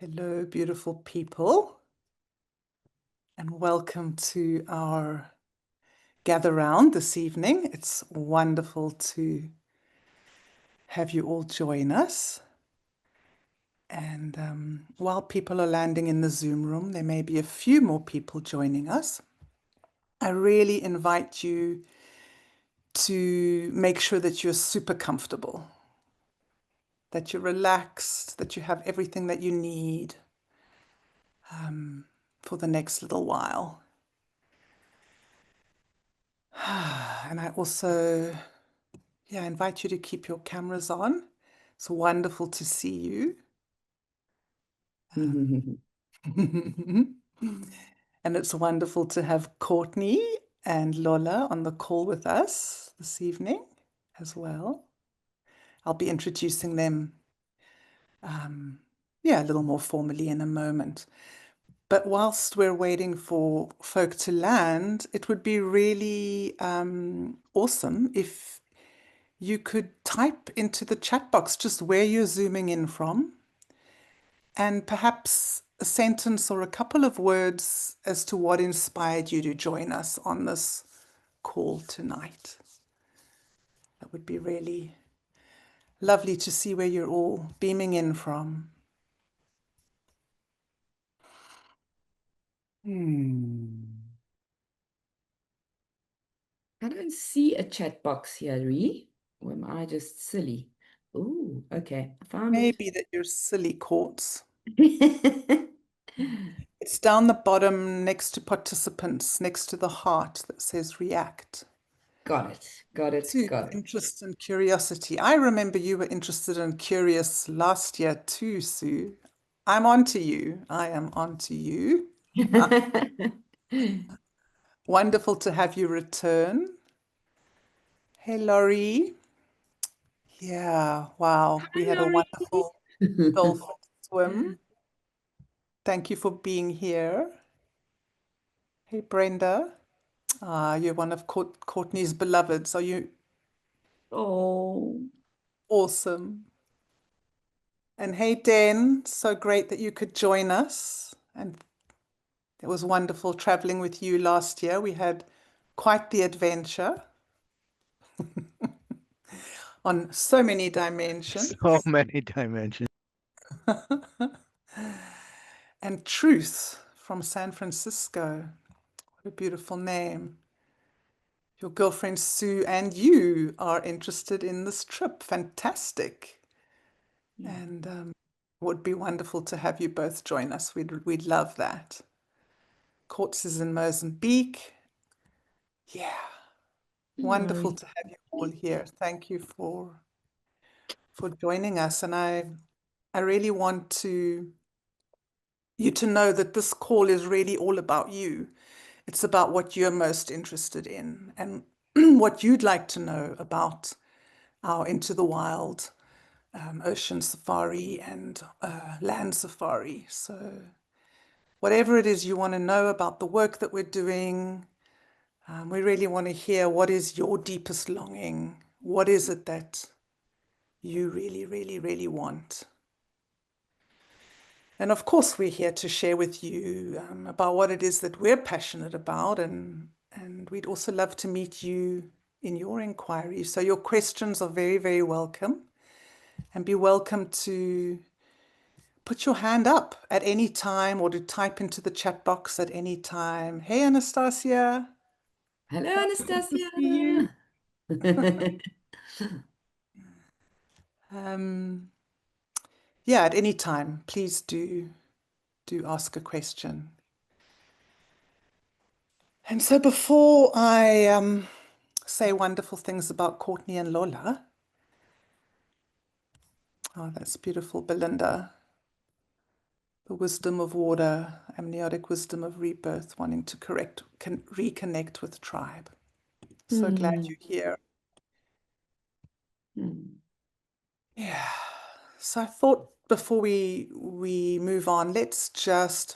Hello, beautiful people, and welcome to our gather round this evening. It's wonderful to have you all join us. And while people are landing in the Zoom room, there may be a few more people joining us. I really invite you to make sure that you're super comfortable, that you're relaxed, that you have everything that you need for the next little while. And I also, invite you to keep your cameras on. It's wonderful to see you. And it's wonderful to have Courtney and Lolla on the call with us this evening as well. I'll be introducing them, a little more formally in a moment. But whilst we're waiting for folk to land, it would be really awesome if you could type into the chat box just where you're zooming in from, and perhaps a sentence or a couple of words as to what inspired you to join us on this call tonight. That would be really lovely to see where you're all beaming in from. I don't see a chat box here, Rhi. Or am I just silly? Oh, okay. I found Maybe that you're silly, Courts. It's down the bottom next to participants, next to the heart that says react. Got it. Got it. Sue, Got it. interest and curiosity. I remember you were interested and curious last year too, Sue. I'm on to you. I am on to you. Wonderful to have you return. Hey, Laurie. Yeah, wow. We Hi, had a Laurie. wonderful dolphin swim. Thank you for being here. Hey, Brenda. You're one of Courtney's beloveds. Are you Oh, awesome? And hey, Dan, so great that you could join us. And it was wonderful traveling with you last year. We had quite the adventure on so many dimensions. So many dimensions. And Truth from San Francisco. What a beautiful name. Your girlfriend Sue and you are interested in this trip. Fantastic. And it would be wonderful to have you both join us. We'd love that. Courts is in Mozambique. Yeah, wonderful Laurie. to have you all here. Thank you for joining us. And I really want you to know that this call is really all about you. It's about what you're most interested in and what you'd like to know about our Into the Wild ocean safari and land safari. So whatever it is you want to know about the work that we're doing, we really want to hear what is your deepest longing. What is it that you really, really, really want? And of course, we're here to share with you about what it is that we're passionate about, and we'd also love to meet you in your inquiry. So your questions are very, very welcome, and be welcome to put your hand up at any time or to type into the chat box at any time. Hey, Anastasia. Hello, Wonderful to Anastasia. see you. Yeah, at any time, please do ask a question. And so before I say wonderful things about Courtney and Lolla, oh, that's beautiful, Belinda. The wisdom of water, amniotic wisdom of rebirth, wanting to reconnect with tribe. So glad you're here. Yeah. So I thought before we move on, let's just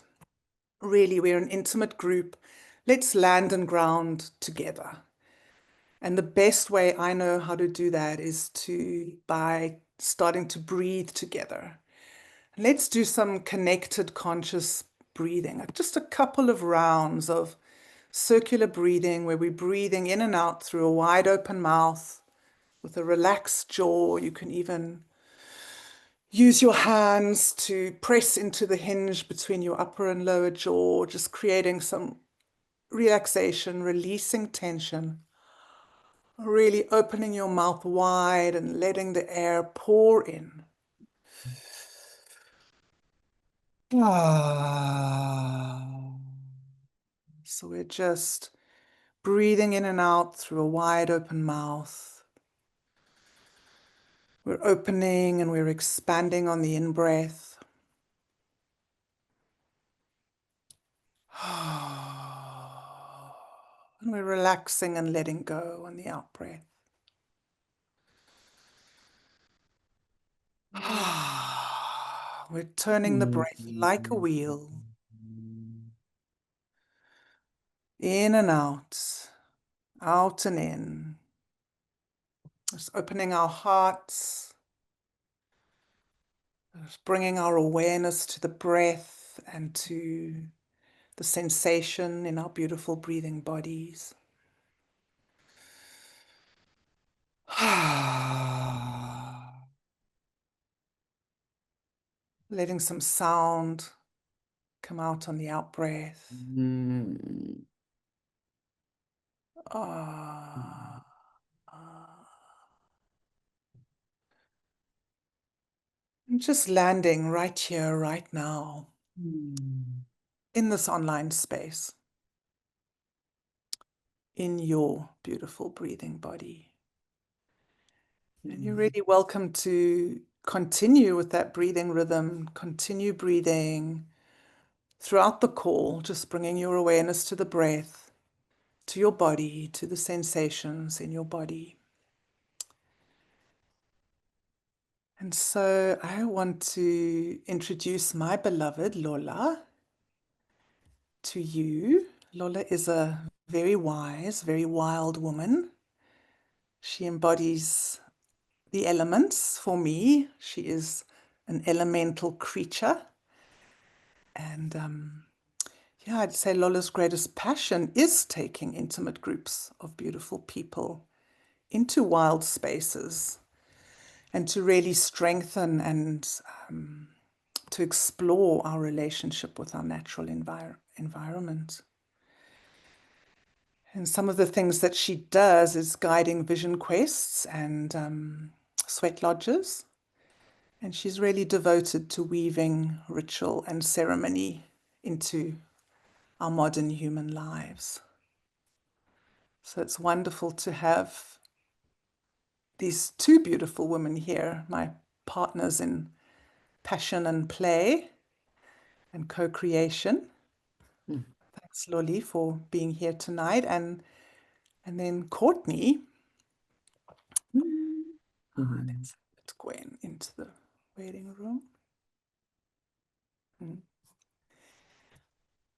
really, we're an intimate group. Let's land and ground together. And the best way I know how to do that is by starting to breathe together. Let's do some connected conscious breathing, just a couple of rounds of circular breathing where we're breathing in and out through a wide open mouth with a relaxed jaw. You can even use your hands to press into the hinge between your upper and lower jaw, just creating some relaxation, releasing tension, really opening your mouth wide and letting the air pour in. So we're just breathing in and out through a wide open mouth. We're opening and we're expanding on the in-breath. And we're relaxing and letting go on the out-breath. We're turning the breath like a wheel. In and out and in. Just opening our hearts, just bringing our awareness to the breath and to the sensation in our beautiful breathing bodies. Letting some sound come out on the out breath. Ah, ah. And just landing right here, right now, in this online space, in your beautiful breathing body. And you're really welcome to continue with that breathing rhythm, continue breathing throughout the call, just bringing your awareness to the breath, to your body, to the sensations in your body. And so I want to introduce my beloved Lolla to you. Lolla is a very wise, very wild woman. She embodies the elements for me. She is an elemental creature. And yeah, I'd say Lolla's greatest passion is taking intimate groups of beautiful people into wild spaces and to really strengthen and to explore our relationship with our natural environment. And some of the things that she does is guiding vision quests and sweat lodges. And she's really devoted to weaving ritual and ceremony into our modern human lives. So it's wonderful to have these two beautiful women here, my partners in passion and play and co-creation. Thanks, Lolly, for being here tonight. And then Courtney. Let's put Gwen into the waiting room.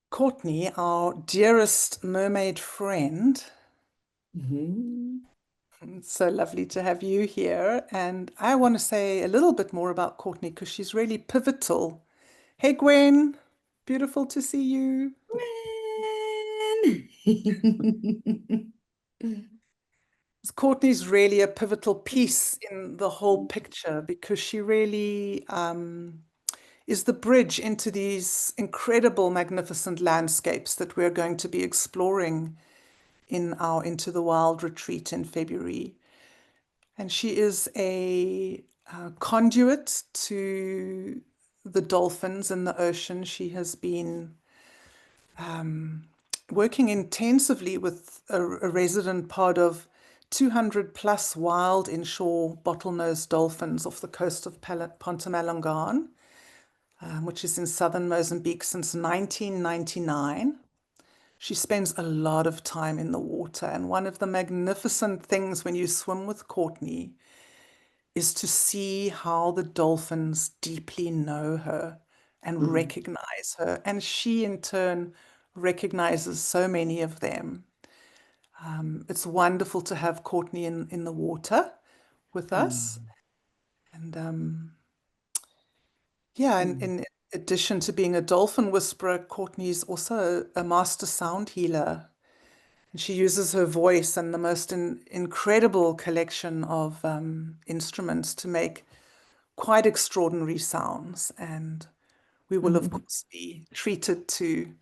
Courtney, our dearest mermaid friend. It's so lovely to have you here. And I want to say a little bit more about Courtney because she's really pivotal. Hey, Gwen, beautiful to see you. Courtney's really a pivotal piece in the whole picture because she really is the bridge into these incredible, magnificent landscapes that we're going to be exploring in our Into the Wild retreat in February. And she is a conduit to the dolphins in the ocean. She has been working intensively with a resident pod of 200 plus wild inshore bottlenose dolphins off the coast of Ponta Malungan, which is in southern Mozambique since 1999. She spends a lot of time in the water. And one of the magnificent things when you swim with Courtney is to see how the dolphins deeply know her and recognize her. And she, in turn, recognizes so many of them. It's wonderful to have Courtney in the water with us. And Yeah, and Mm. in addition to being a dolphin whisperer, Courtney's also a master sound healer. And she uses her voice and the most incredible collection of instruments to make quite extraordinary sounds. And we will, of course, be treated to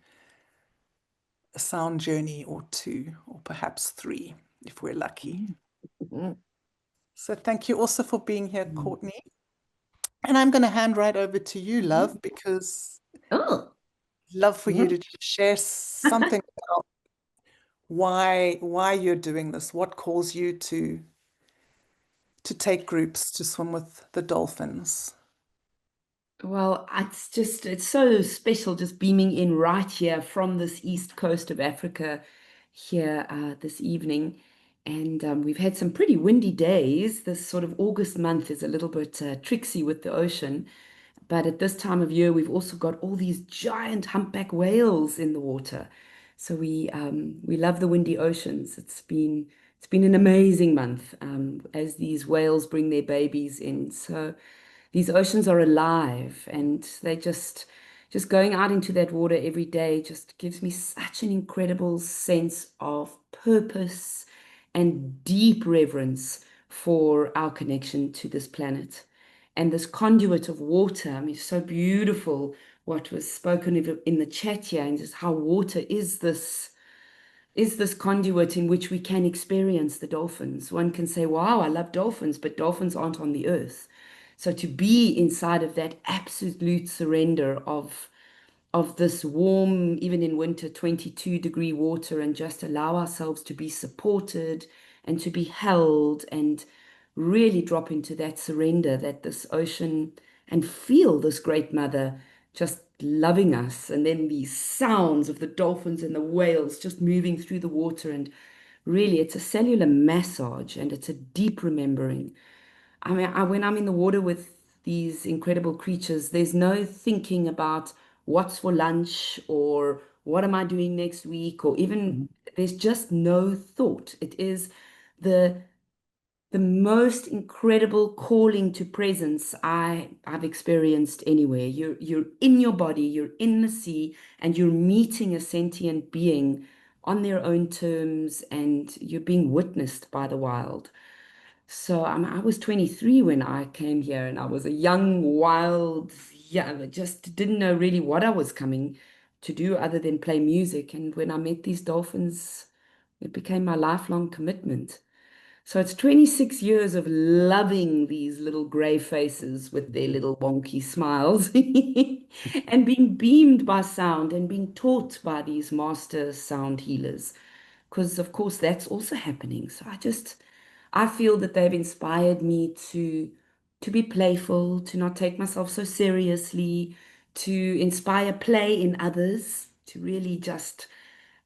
a sound journey or two, or perhaps three, if we're lucky. So thank you also for being here, Courtney. And I'm going to hand right over to you, love, because Oh. love for you to just share something about why you're doing this, what calls you to take groups to swim with the dolphins. Well, it's so special just beaming in right here from this east coast of Africa here this evening. And we've had some pretty windy days. This sort of August month is a little bit tricksy with the ocean. But at this time of year, we've also got all these giant humpback whales in the water. So we love the windy oceans. It's been an amazing month as these whales bring their babies in. So these oceans are alive, and they just going out into that water every day just gives me such an incredible sense of purpose and deep reverence for our connection to this planet. And this conduit of water, I mean, it's so beautiful what was spoken of in the chat here, and just how water is this conduit in which we can experience the dolphins. One can say, wow, I love dolphins, but dolphins aren't on the earth. So to be inside of that absolute surrender of this warm, even in winter, 22-degree water, and just allow ourselves to be supported and to be held and really drop into that surrender that this ocean and feel this great mother just loving us. And then these sounds of the dolphins and the whales just moving through the water. And really, it's a cellular massage and it's a deep remembering. I mean, when I'm in the water with these incredible creatures, there's no thinking about what's for lunch or what am I doing next week, or even there's just no thought. It is the the most incredible calling to presence I've experienced anywhere. You're in your body, you're in the sea, and you're meeting a sentient being on their own terms, and you're being witnessed by the wild. So I was 23 when I came here, and I was a young, wild, yeah, I just didn't know really what I was coming to do other than play music. And when I met these dolphins, it became my lifelong commitment. So it's 26 years of loving these little gray faces with their little wonky smiles and being beamed by sound and being taught by these master sound healers. Because, of course, that's also happening. So I feel that they've inspired me to be playful, to not take myself so seriously, to inspire play in others, to really just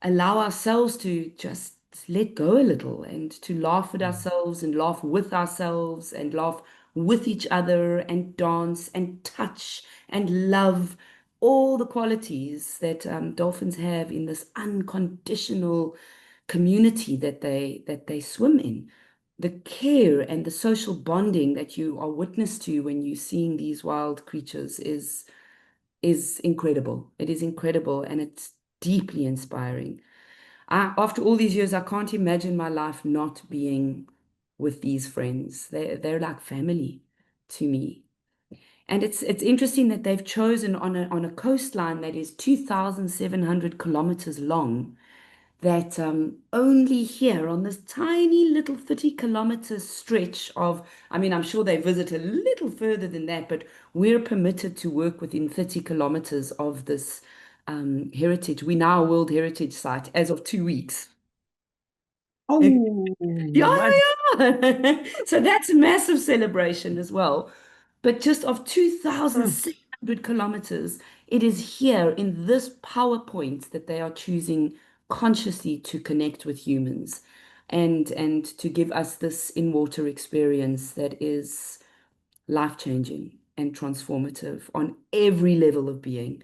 allow ourselves to just let go a little and to laugh at ourselves and laugh with ourselves and laugh with each other and dance and touch and love all the qualities that dolphins have in this unconditional community that they swim in. The care and the social bonding that you are witness to when you're seeing these wild creatures is incredible. It is incredible and it's deeply inspiring. After all these years, I can't imagine my life not being with these friends. They're like family to me. And it's interesting that they've chosen on a coastline that is 2,700 kilometers long, that only here on this tiny little 30-kilometer stretch of, I mean, I'm sure they visit a little further than that, but we're permitted to work within 30 kilometers of this heritage. We're now a World Heritage Site as of 2 weeks. Oh, Yeah, my. yeah, yeah. So that's a massive celebration as well. But just of Mm. 2,600 kilometers, it is here in this PowerPoint that they are choosing consciously to connect with humans and to give us this in-water experience that is life-changing and transformative on every level of being.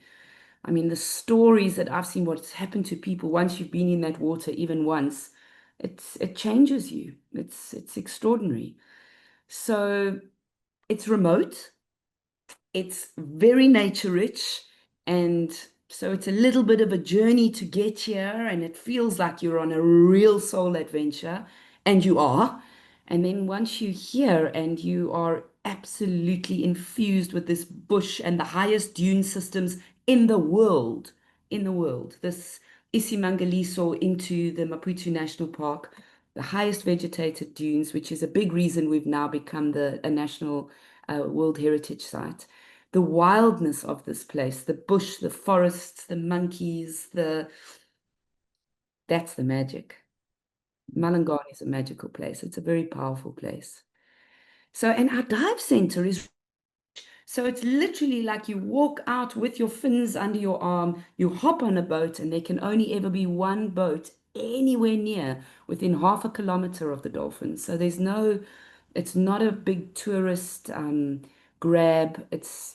I mean, the stories that I've seen, what's happened to people once you've been in that water, even once, it changes you. It's extraordinary. So it's remote. it's very nature rich. And so it's a little bit of a journey to get here. And it feels like you're on a real soul adventure. And you are. And then once you're here and you are absolutely infused with this bush and the highest dune systems in the world, this Isimangaliso into the Maputo National Park, the highest vegetated dunes, which is a big reason we've now become a national World Heritage Site. The wildness of this place, the bush, the forests, the monkeys, that's the magic. Malangani is a magical place. It's a very powerful place. So, and our dive center is so it's literally like you walk out with your fins under your arm, you hop on a boat, and there can only ever be one boat anywhere near within half a kilometer of the dolphins. So it's not a big tourist grab.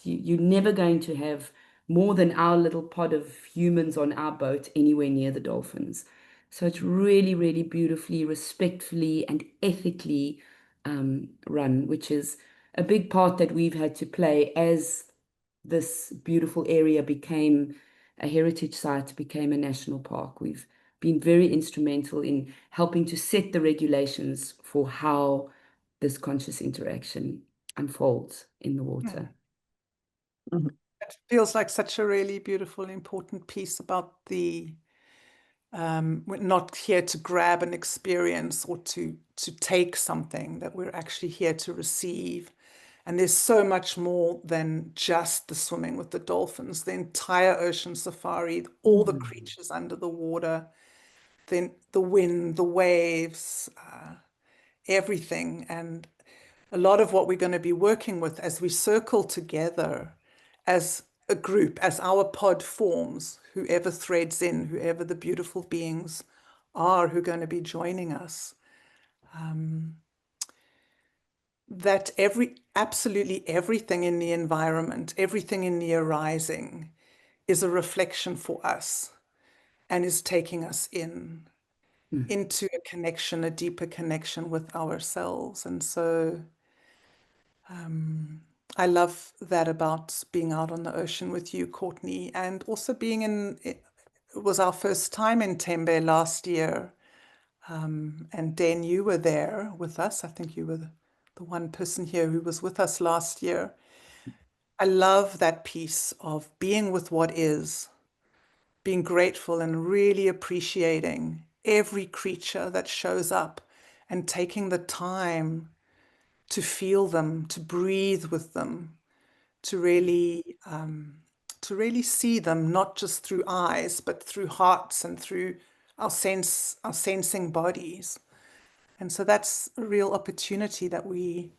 You're never going to have more than our little pod of humans on our boat anywhere near the dolphins. So it's really, really beautifully, respectfully, and ethically run, which is a big part that we've had to play as this beautiful area became a heritage site, became a national park. We've been very instrumental in helping to set the regulations for how this conscious interaction unfolds in the Mm. water. It feels like such a really beautiful, important piece about we're not here to grab an experience or to take something, that we're actually here to receive. And there's so much more than just the swimming with the dolphins, the entire ocean safari, all the Mm. creatures under the water, then the wind, the waves, everything. And a lot of what we're going to be working with as we circle together as a group, as our pod forms, whoever threads in, whoever the beautiful beings are who are going to be joining us, that absolutely everything in the environment, everything in the arising is a reflection for us and is taking us Mm. into a connection, a deeper connection with ourselves. And so I love that about being out on the ocean with you, Courtney, and also being it was our first time in Tembe last year. And Dan, you were there with us. I think you were the one person here who was with us last year. I love that piece of being with what is, being grateful and really appreciating every creature that shows up and taking the time to feel them, to breathe with them, to really see them not just through eyes, but through hearts and through our sensing bodies. And so that's a real opportunity that we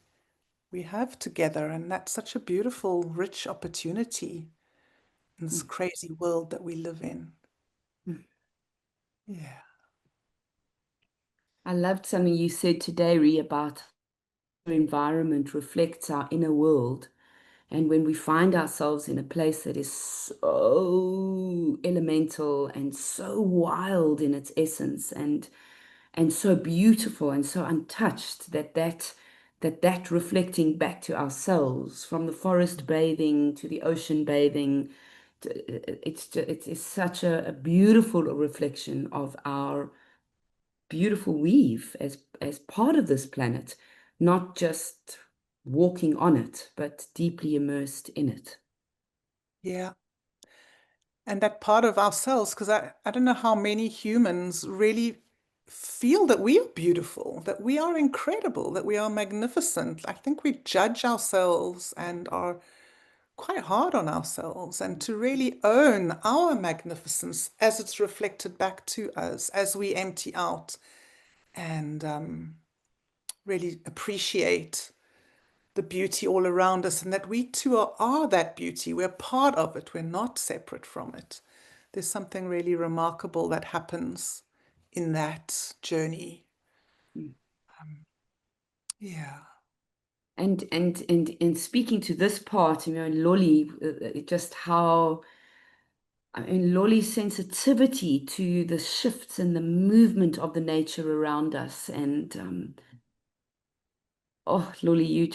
have together, and that's such a beautiful, rich opportunity in this Mm. crazy world that we live in. Mm. Yeah. I loved something you said today, Ree, about our environment reflects our inner world. And when we find ourselves in a place that is so elemental and so wild in its essence and so beautiful and so untouched that reflecting back to ourselves from the forest bathing to the ocean bathing it's such a beautiful reflection of our beautiful weave as part of this planet, not just walking on it, but deeply immersed in it. Yeah. And that part of ourselves, because I don't know how many humans really feel that we are beautiful, that we are incredible, that we are magnificent. I think we judge ourselves and are quite hard on ourselves, and to really own our magnificence as it's reflected back to us as we empty out and really appreciate the beauty all around us, and that we too are that beauty. We're part of it. We're not separate from it. There's something really remarkable that happens in that journey. Mm. Yeah. And speaking to this part, Lolly, just how I mean, Lolly's sensitivity to the shifts and the movement of the nature around us, and Oh, Lolly, you're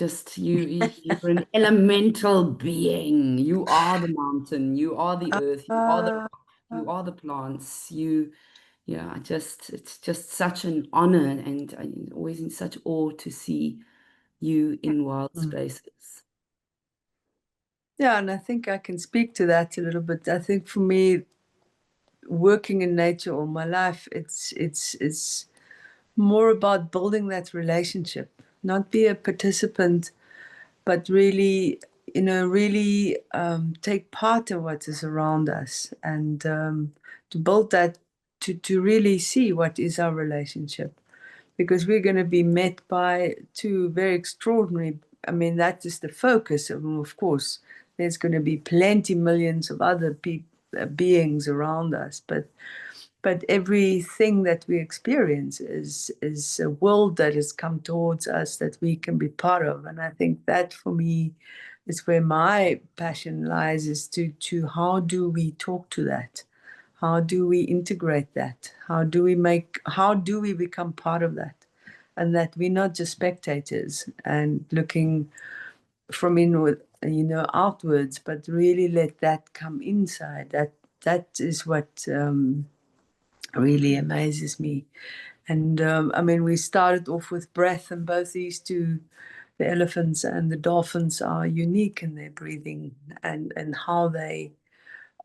an elemental being. You are the mountain. You are the earth. You are the Uh, rock. You are the plants. Yeah, it's just such an honor, and I'm always in such awe to see you in wild mm. spaces. Yeah, and I think I can speak to that a little bit. I think for me, working in nature all my life, it's more about building that relationship, not be a participant, but really, really take part in what is around us, and to build that, to really see what is our relationship, because we're going to be met by two very extraordinary. I mean, that is the focus of course. There's going to be plenty millions of other beings around us, but everything that we experience is a world that has come towards us that we can be part of. And I think that for me is where my passion lies, is to how do we talk to that, how do we integrate that, how do we become part of that, and that we're not just spectators and looking from inward, outwards, but really let that come inside. That is what really amazes me. And I mean, we started off with breath, and both these two, the elephants and the dolphins, are unique in their breathing and how they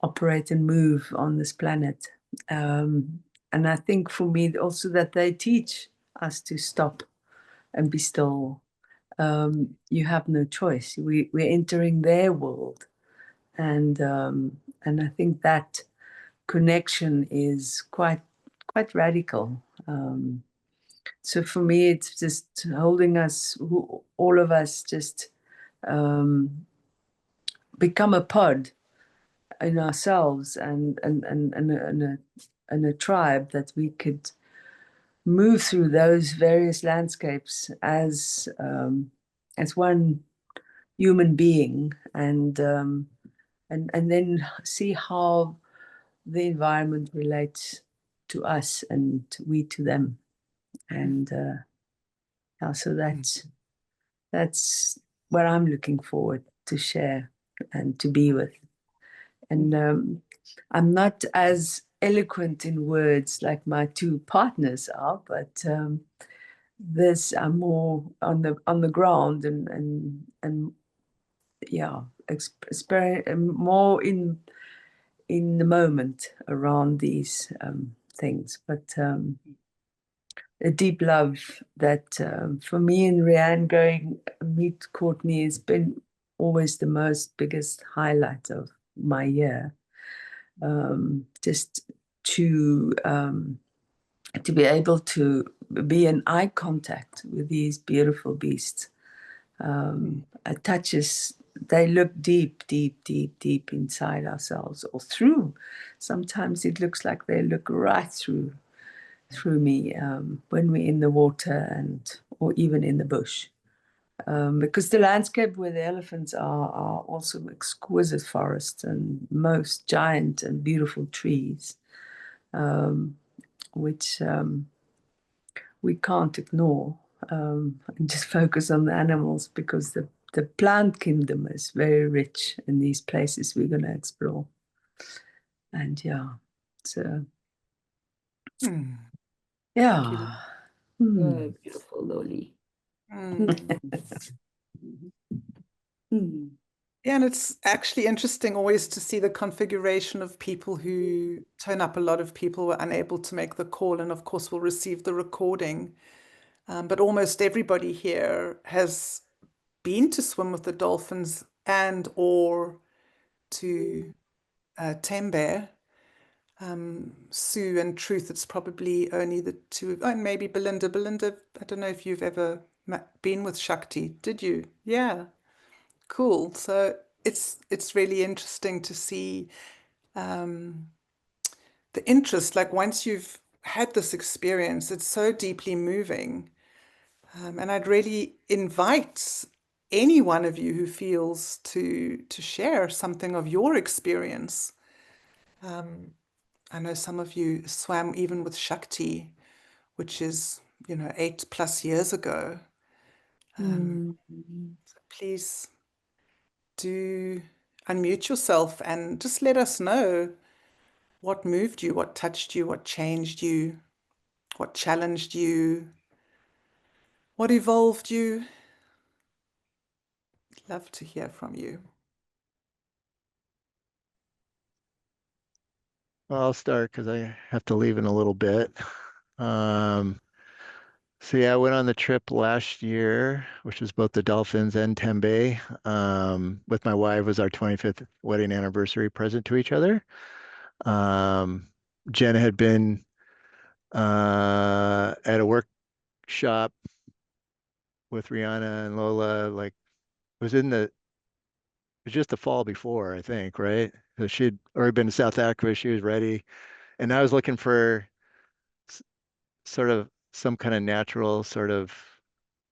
operate and move on this planet. And I think for me also that they teach us to stop and be still. You have no choice. We're entering their world, and I think that connection is quite radical. So for me, it's just holding us, all of us, just become a pod in ourselves, and a tribe that we could move through those various landscapes as one human being, and then see how the environment relates to us and we to them. And yeah, so that's what I'm looking forward to share and to be with. And I'm not as eloquent in words like my two partners are, but this I'm more on the ground, and yeah, more in the moment around these things. But a deep love that for me and Rhianne going meet Courtney has been always the most biggest highlight of my year. Just to be able to be in eye contact with these beautiful beasts. It touches, they look deep, deep, deep, deep inside ourselves or through. Sometimes it looks like they look right through me when we're in the water or even in the bush. Because the landscape where the elephants are also exquisite forests and most giant and beautiful trees, which we can't ignore, and just focus on the animals, because the plant kingdom is very rich in these places we're going to explore. And yeah, so Mm. Thank you. yeah. Hmm. Oh, beautiful, Lolly. Mm. Hmm. Yeah, and it's actually interesting always to see the configuration of people who turn up. A lot of people were unable to make the call, and of course will receive the recording. But almost everybody here has been to swim with the dolphins and or to Tembe. Sue and Truth, it's probably only the two, and maybe Belinda. Belinda, I don't know if you've ever been with Shakti. Did you? Yeah, cool. So it's really interesting to see the interest. Like once you've had this experience, it's so deeply moving. And I'd really invite any one of you who feels to share something of your experience. I know some of you swam even with Shakti, which is, 8+ years ago. Um, so please do unmute yourself and just let us know what moved you, what touched you, what changed you, what challenged you, what evolved you. Love to hear from you. Well, I'll start because I have to leave in a little bit. So yeah, I went on the trip last year, which was both the Dolphins and Tembe. With my wife, was our 25th wedding anniversary present to each other. Jen had been at a workshop with Rhianne and Lolla, like it was in the it was just the fall before, I think, right? So she'd already been to South Africa, she was ready, and I was looking for sort of some kind of natural sort of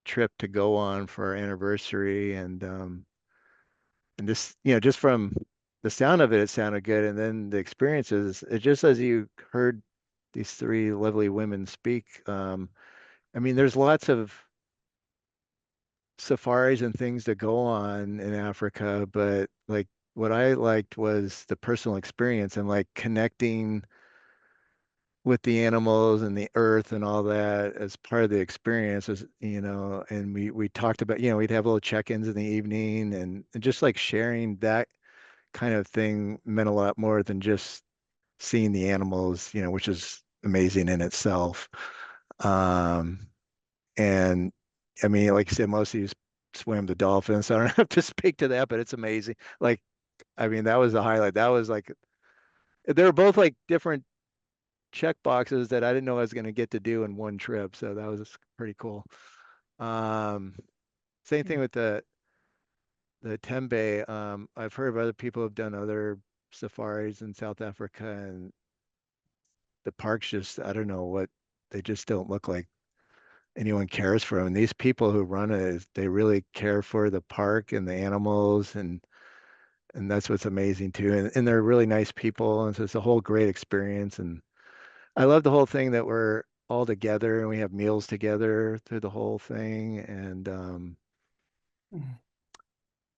trip to go on for our anniversary, and this, just from the sound of it, it sounded good, and then the experiences, it just as you heard these three lovely women speak, I mean, there's lots of safaris and things that go on in Africa, but like what I liked was the personal experience and like connecting with the animals and the earth and all that as part of the experience, and we talked about, we'd have little check-ins in the evening, and just like sharing that kind of thing meant a lot more than just seeing the animals, which is amazing in itself. Um, and I mean, like I said, most of you swam the dolphins, so I don't have to speak to that, but it's amazing. Like, I mean, that was the highlight. That was like, they were both like different check boxes that I didn't know I was going to get to do in one trip. So that was pretty cool. Um, Same thing with the Tembe. I've heard of other people who've done other safaris in South Africa, and the parks just, I don't know what, they just don't look like anyone cares for them. And these people who run it, they really care for the park and the animals, and that's what's amazing too. And they're really nice people, and so it's a whole great experience. And I love the whole thing that we're all together and we have meals together through the whole thing. And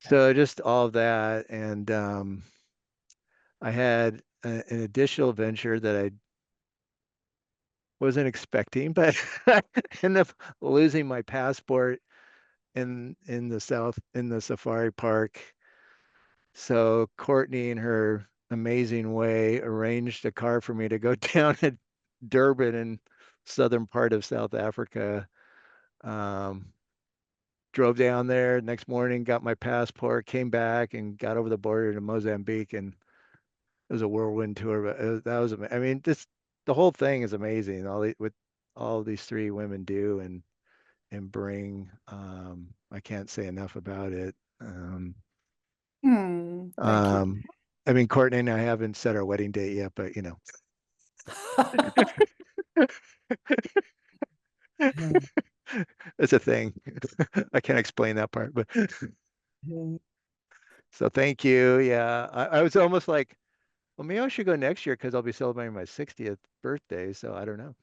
so just all of that. And I had an additional adventure that I wasn't expecting, but I ended up losing my passport in the safari park. So Courtney, in her amazing way, arranged a car for me to go down to Durban in southern part of South Africa. Um, Drove down there next morning, got my passport, came back and got over the border to Mozambique, and it was a whirlwind tour. But that was, I mean, the whole thing is amazing. What all these three women do and bring. I can't say enough about it. Thank you. I mean, Courtney and I haven't set our wedding date yet, but it's a thing. I can't explain that part, but so thank you. Yeah, I was almost like, well, maybe I should go next year because I'll be celebrating my 60th birthday. So I don't know.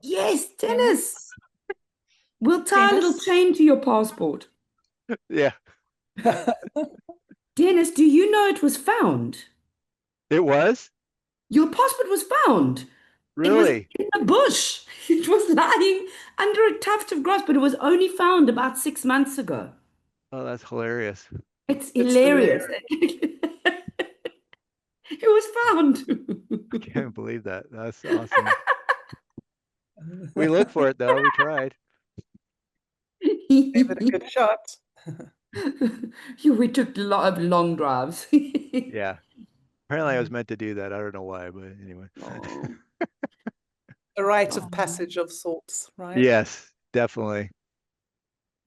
Yes, Dennis. We'll tie a little Dennis? chain to your passport. Yeah, Dennis, do you know it was found? it was Your passport was found. It was really. in the bush. It was lying under a tuft of grass, but it was only found about 6 months ago. Oh, that's hilarious. It's It's hilarious. hilarious. It was found. I can't believe that. That's awesome. We looked for it though. We tried. Gave it a good shot. We took long drives. Yeah. Apparently, I was meant to do that. I don't know why, but anyway. Oh, A rite of oh, passage of sorts, right? Yes, definitely.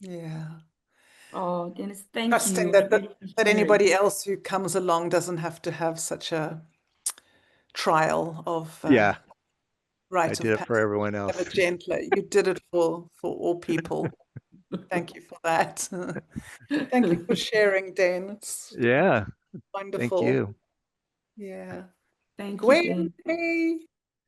Yeah. oh, Dennis, thank Trusting you. I that, really that appreciate anybody else who comes along doesn't have to have such a trial of Yeah, I rite did of it for passage. everyone Have else. it gentler. You did it for all people. Thank you for that. Thank you for sharing, Dan. It's Yeah, thank wonderful. you. Yeah. Thank you, Gwen, Dan. hey.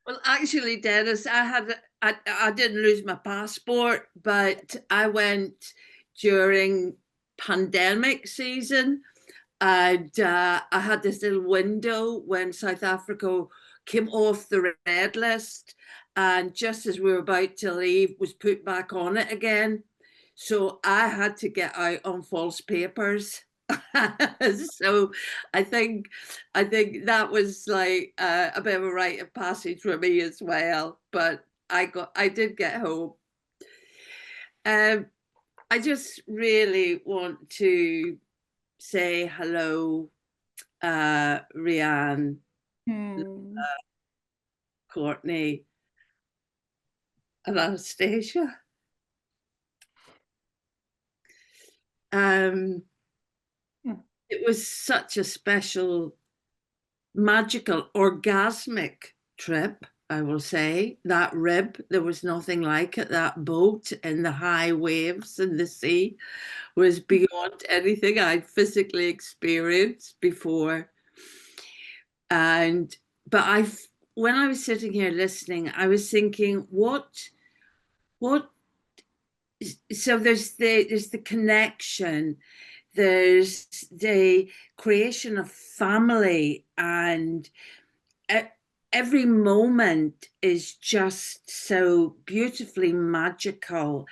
Well, actually, Dennis, I didn't lose my passport, but I went during pandemic season, and I had this little window when South Africa came off the red list, and just as we were about to leave, was put back on it again. So I had to get out on false papers. So I think that was like a bit of a rite of passage for me as well. But I did get home. Um, I just really want to say hello, Rhianne, Hmm. Courtney, and Anastasia. Um, it was such a special, magical, orgasmic trip, I will say. That rib, there was nothing like it. That boat in the high waves in the sea was beyond anything I'd physically experienced before. And but when I was sitting here listening, I was thinking, what so there's the connection, there's the creation of family, and every moment is just so beautifully magical,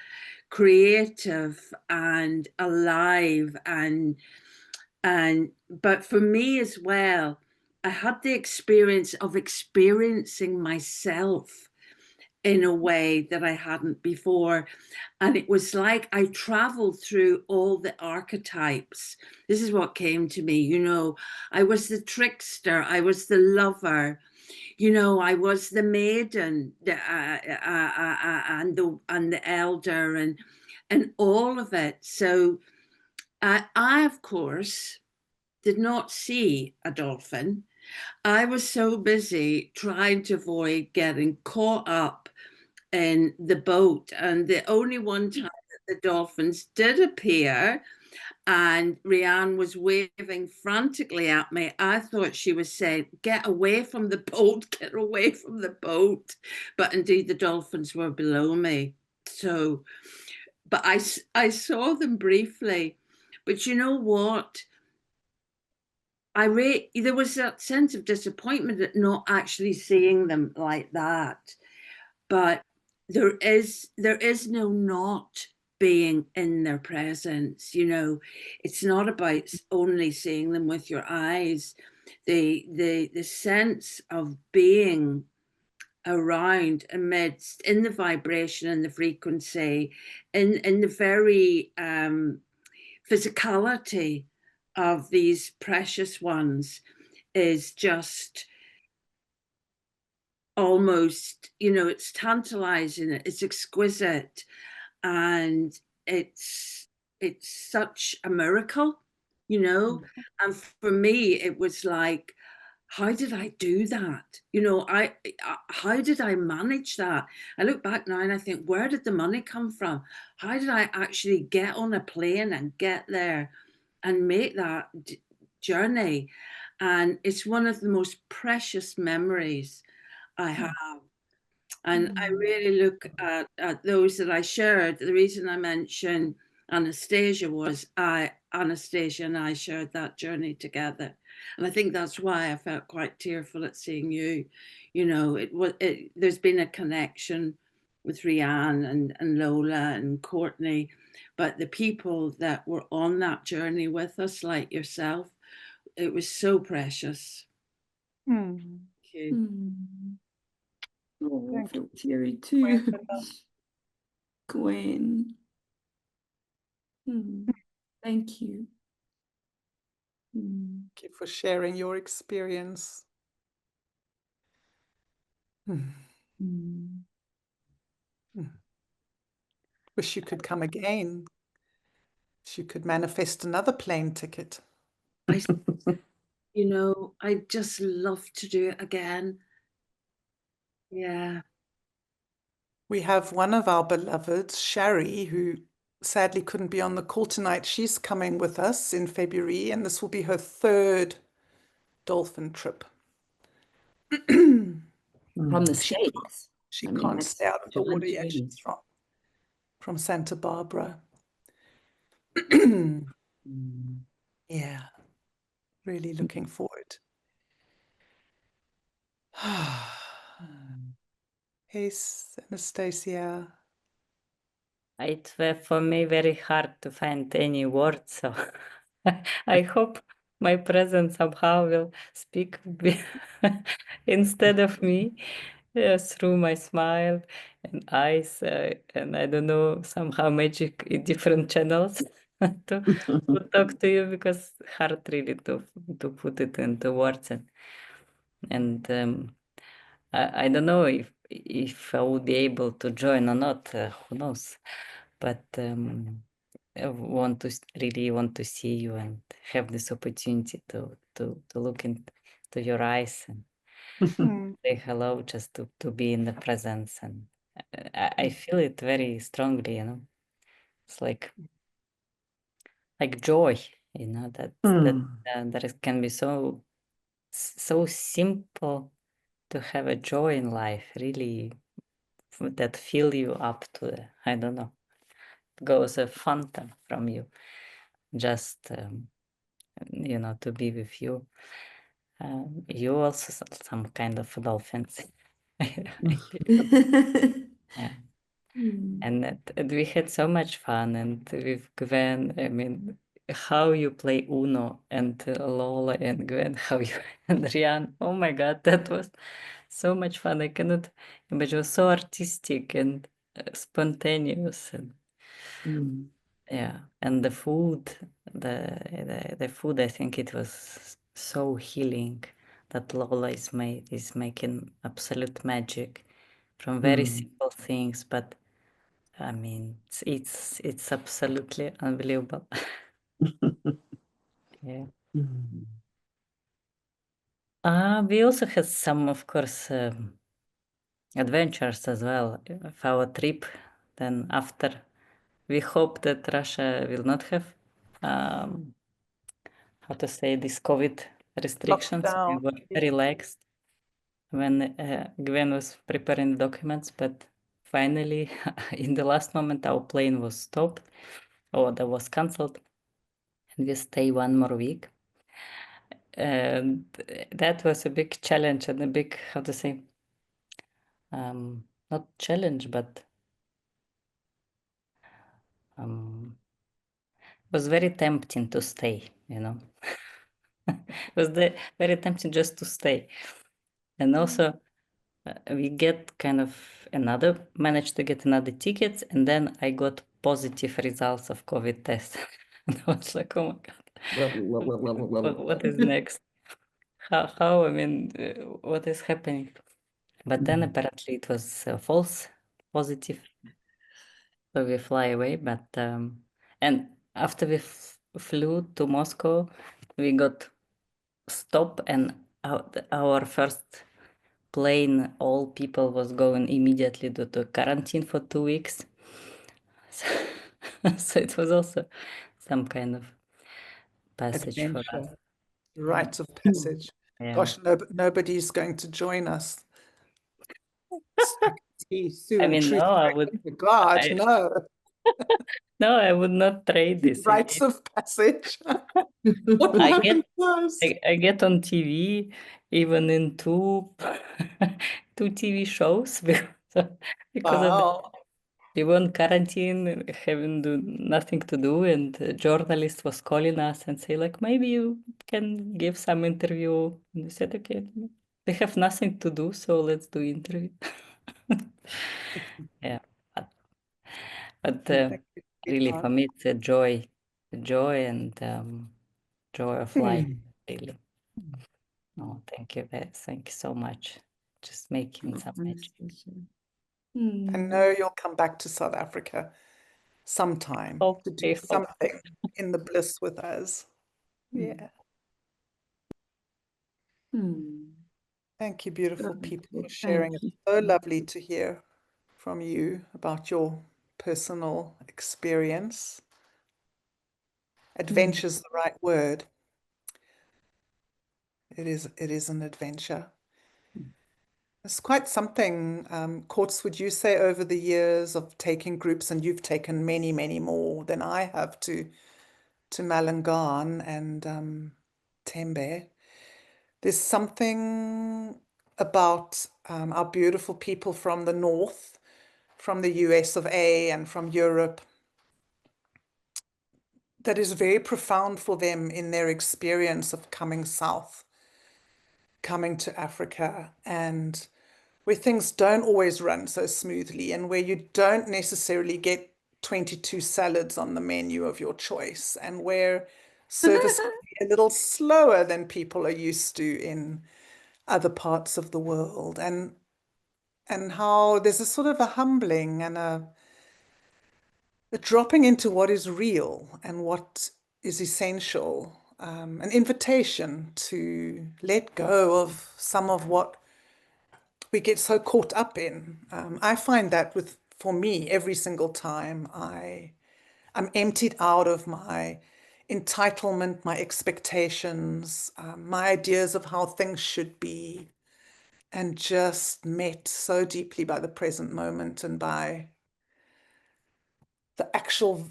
creative, and alive. And but for me as well, I had the experience of experiencing myself in a way that I hadn't before. And it was like I traveled through all the archetypes. This is what came to me. I was the trickster, I was the lover, I was the maiden, and the elder, and all of it. So I, of course, did not see a dolphin. I was so busy trying to avoid getting caught up in the boat. And the only one time that the dolphins did appear and Rhianne was waving frantically at me, I thought she was saying, "Get away from the boat, get away from the boat." But indeed, the dolphins were below me. So, but I saw them briefly. But you know what? There was that sense of disappointment at not actually seeing them like that. But there is no not being in their presence. It's not about only seeing them with your eyes. The sense of being around, amidst, in the vibration and the frequency, in the very physicality of these precious ones, is just almost, it's tantalizing, it's exquisite, and it's such a miracle, and for me it was like, how did I do that? How did I manage that? I look back now and I think, where did the money come from? How did I actually get on a plane and get there and make that journey? And it's one of the most precious memories I have. And I really look at those that I shared. The reason I mentioned Anastasia was Anastasia and I shared that journey together. And I think that's why I felt quite tearful at seeing you. There's been a connection with Rhianne and Lola and Courtney, but the people that were on that journey with us, like yourself, it was so precious. Hmm. Thank you. Oh, I Thank feel you. teary too. Gwen. Thank you. Thank you for sharing your experience. Wish you could come again. Wish you could manifest another plane ticket. I'd just love to do it again. Yeah. We have one of our beloveds, Shari, who sadly couldn't be on the call tonight. She's coming with us in February, and this will be her third dolphin trip. from the She States. she I mean, can't that's stay out of the water challenge, yet. really. She's from Santa Barbara. Mm. Yeah, really looking forward. Mm. Hey, Anastasia. It was for me very hard to find any words, so I hope my presence somehow will speak instead of me through my smile and eyes, and I don't know, somehow magic in different channels to talk to you, because hard really to put it into words, and I don't know if I would be able to join or not. Who knows? But I really want to see you and have this opportunity to look into your eyes and Hmm. say hello, just to be in the presence. And I feel it very strongly, it's like joy, that it can be so simple to have a joy in life, really, that fill you up to I don't know, goes a fountain from you, just to be with you. You also some kind of dolphins. Yeah. Mm. And we had so much fun, and with Gwen, I mean, how you play Uno, and Lola and Gwen, how you and Rhianne, oh my God, that was so much fun. I cannot imagine. It was so artistic and spontaneous, and Mm. yeah, and the food, the food, I think it was so healing, that Lola is making absolute magic from very Mm. simple things, but I mean, it's absolutely unbelievable. Yeah. Mm. We also had some, of course, adventures as well of our trip. Then after, we hope that Russia will not have, how to say, this COVID restrictions. We Lockdown. were Yeah. relaxed when Gwen was preparing documents, but finally, in the last moment, our plane was stopped, or that was cancelled, and we stay one more week. And that was a big challenge and a big, how to say, not challenge, but it was very tempting to stay, It was very tempting just to stay. And also, we managed to get another ticket, and then I got positive results of COVID test. And I was like, oh my God, what is next? How, I mean, what is happening? But then apparently it was false positive. So we fly away, but and after we flew to Moscow, we got stopped, and our first plane, all people was going immediately to quarantine for 2 weeks. So, so it was also some kind of passage for us. Adventure. Rites of passage. Yeah. Gosh, nobody's going to join us. Sue I and mean, Truth. no, I would. God, I, no. no, I would not trade this. Rites of passage. What I would get happen to us? I get on TV, even in two two TV shows, because of Wow. we were in quarantine, having nothing to do, and a journalist was calling us and say like, maybe you can give some interview. And we said, okay, they have nothing to do, so let's do interview. Yeah, but Thank you, really for sweetheart. me it's a joy and joy of life, really. Oh, thank you, Beth. Thank you so much. Just making some magic. I Mm. know you'll come back to South Africa sometime Oh, to do I hope. something in the bliss with us. Yeah. Mm. Thank you, beautiful Lovely. people, for Thank sharing. It's you. so lovely to hear from you about your personal experience. Adventure's the right word. It is an adventure. It's quite something, Courts, would you say, over the years of taking groups, and you've taken many, many more than I have to Malangan and Tembe. There's something about our beautiful people from the north, from the US of A and from Europe, that is very profound for them in their experience of coming south, coming to Africa, and where things don't always run so smoothly and where you don't necessarily get 22 salads on the menu of your choice, and where service can be a little slower than people are used to in other parts of the world, and how there's a sort of a humbling and a dropping into what is real and what is essential, an invitation to let go of some of what we get so caught up in. I find that for me, every single time I'm emptied out of my entitlement, my expectations, my ideas of how things should be, and just met so deeply by the present moment and by the actual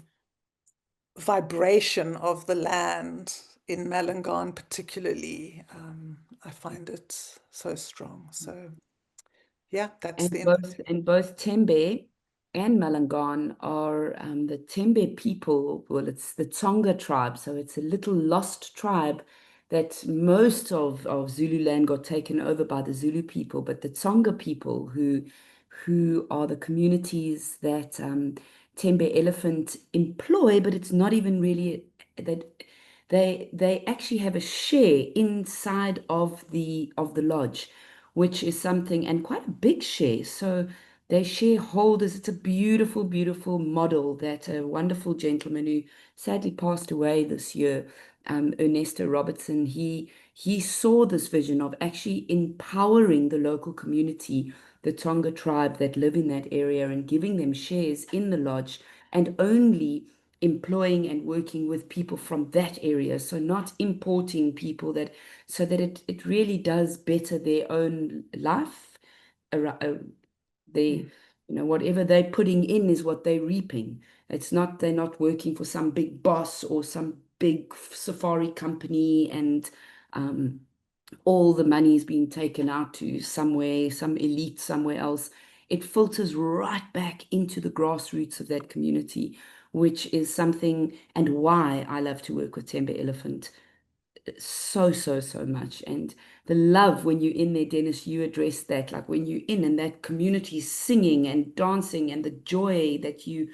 vibration of the land in Malangan particularly. I find it so strong. So yeah, that's the invitation. And both Tembe and Malangan are the Tembe people. Well, it's the Tsonga tribe, so it's a little lost tribe that most of Zululand got taken over by the Zulu people, but the Tsonga people who are the communities that Tembe elephant employ, but it's not even really that they actually have a share inside of the lodge, which is something, and quite a big share. So they shareholders. It's a beautiful, beautiful model that a wonderful gentleman who sadly passed away this year, Ernesto Robertson, he saw this vision of actually empowering the local community, the Tonga tribe that live in that area, and giving them shares in the lodge, and only employing and working with people from that area, so not importing people, that so that it really does better their own life. They, whatever they're putting in is what they're reaping. They're not working for some big boss or some big safari company, and all the money is being taken out to somewhere, some elite somewhere else. It filters right back into the grassroots of that community, which is something, and why I love to work with Tembe Elephant so, so, so much. And the love when you're in there, Dennis, you addressed that, like when you're in and that community singing and dancing, and the joy that you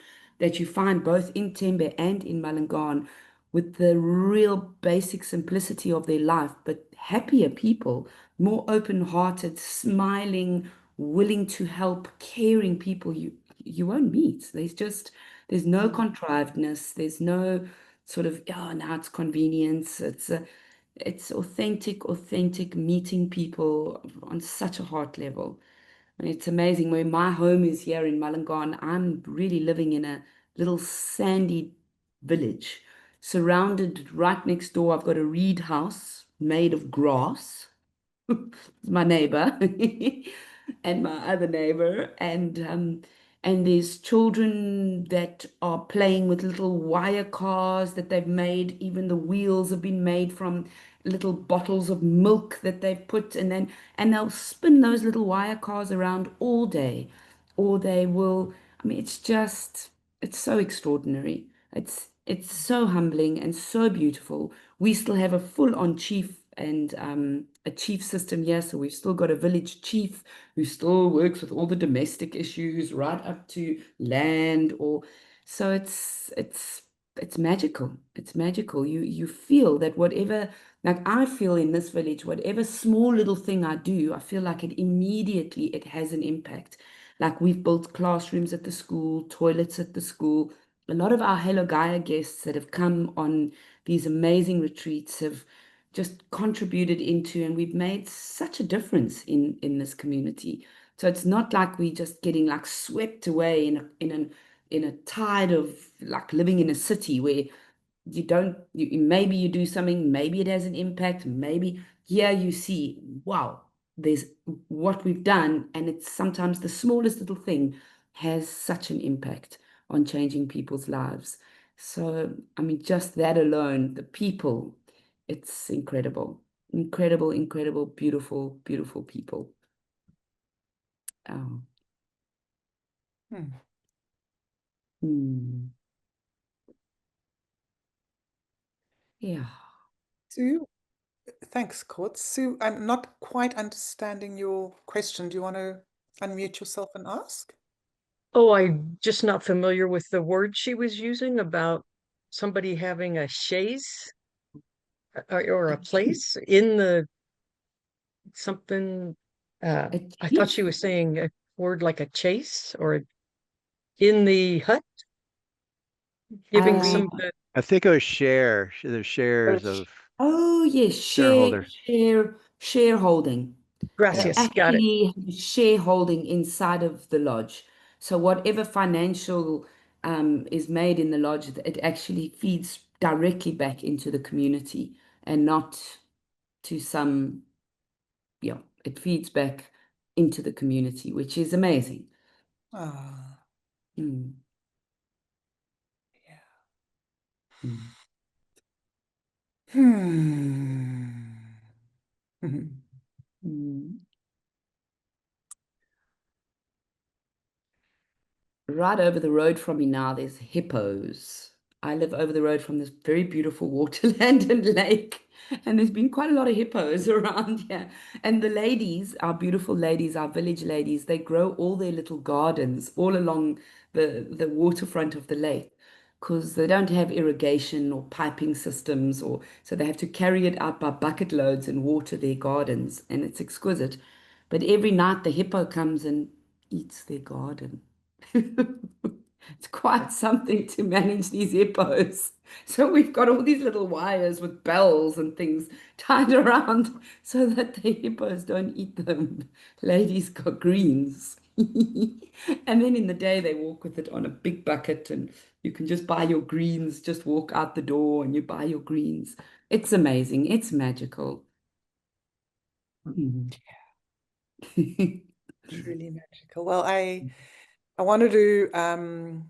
find both in Tembe and in Malangan, with the real basic simplicity of their life, but happier people, more open-hearted, smiling, willing to help, caring people you won't meet. There's no contrivedness, there's no sort of, oh, now it's convenience. It's authentic meeting people on such a heart level. And it's amazing. Where my home is here in Malangan, I'm really living in a little sandy village, surrounded right next door. I've got a reed house made of grass, my neighbor and my other neighbor, and there's children that are playing with little wire cars that they've made. Even the wheels have been made from little bottles of milk that they've put, and they'll spin those little wire cars around all day, or they will. I mean, it's so extraordinary. It's so humbling and so beautiful. We still have a full-on chief and a chief system here, so we've still got a village chief who still works with all the domestic issues right up to land, or so it's magical. It's magical. You feel that whatever, like I feel in this village, whatever small little thing I do, I feel like it has an impact. Like we've built classrooms at the school, toilets at the school. A lot of our Hello Gaia guests that have come on these amazing retreats have just contributed into, and we've made such a difference in this community. So it's not like we just getting like swept away in a tide of like living in a city where maybe you do something, maybe it has an impact, maybe here you see, wow, there's what we've done, and it's sometimes the smallest little thing has such an impact on changing people's lives. So, I mean, just that alone, the people, it's incredible. Incredible, incredible, beautiful, beautiful people. Oh. Yeah. Sue, thanks, Court. Sue, I'm not quite understanding your question. Do you want to unmute yourself and ask? Oh, I'm just not familiar with the word she was using about somebody having a chaise or a place in the something. I thought she was saying a word like a chase or in the hut, giving some of the I think it was share. There's shares of Oh yes, shareholders. shareholding. They gracias. Got it. actually have shareholding inside of the lodge. So whatever financial is made in the lodge, it actually feeds directly back into the community and not to some, yeah, it feeds back into the community, which is amazing. Ah, Mm. yeah. Mm. Right over the road from me now, there's hippos. I live over the road from this very beautiful waterland and lake, and there's been quite a lot of hippos around here. And the ladies, our beautiful ladies, our village ladies, they grow all their little gardens all along the waterfront of the lake because they don't have irrigation or piping systems, or so they have to carry it out by bucket loads and water their gardens, and it's exquisite. But every night the hippo comes and eats their garden. It's quite something to manage these hippos. So we've got all these little wires with bells and things tied around so that the hippos don't eat them. Ladies got greens. And then in the day they walk with it on a big bucket, and you can just buy your greens, just walk out the door and you buy your greens. It's amazing. It's magical. It's really magical. Well, I wanted to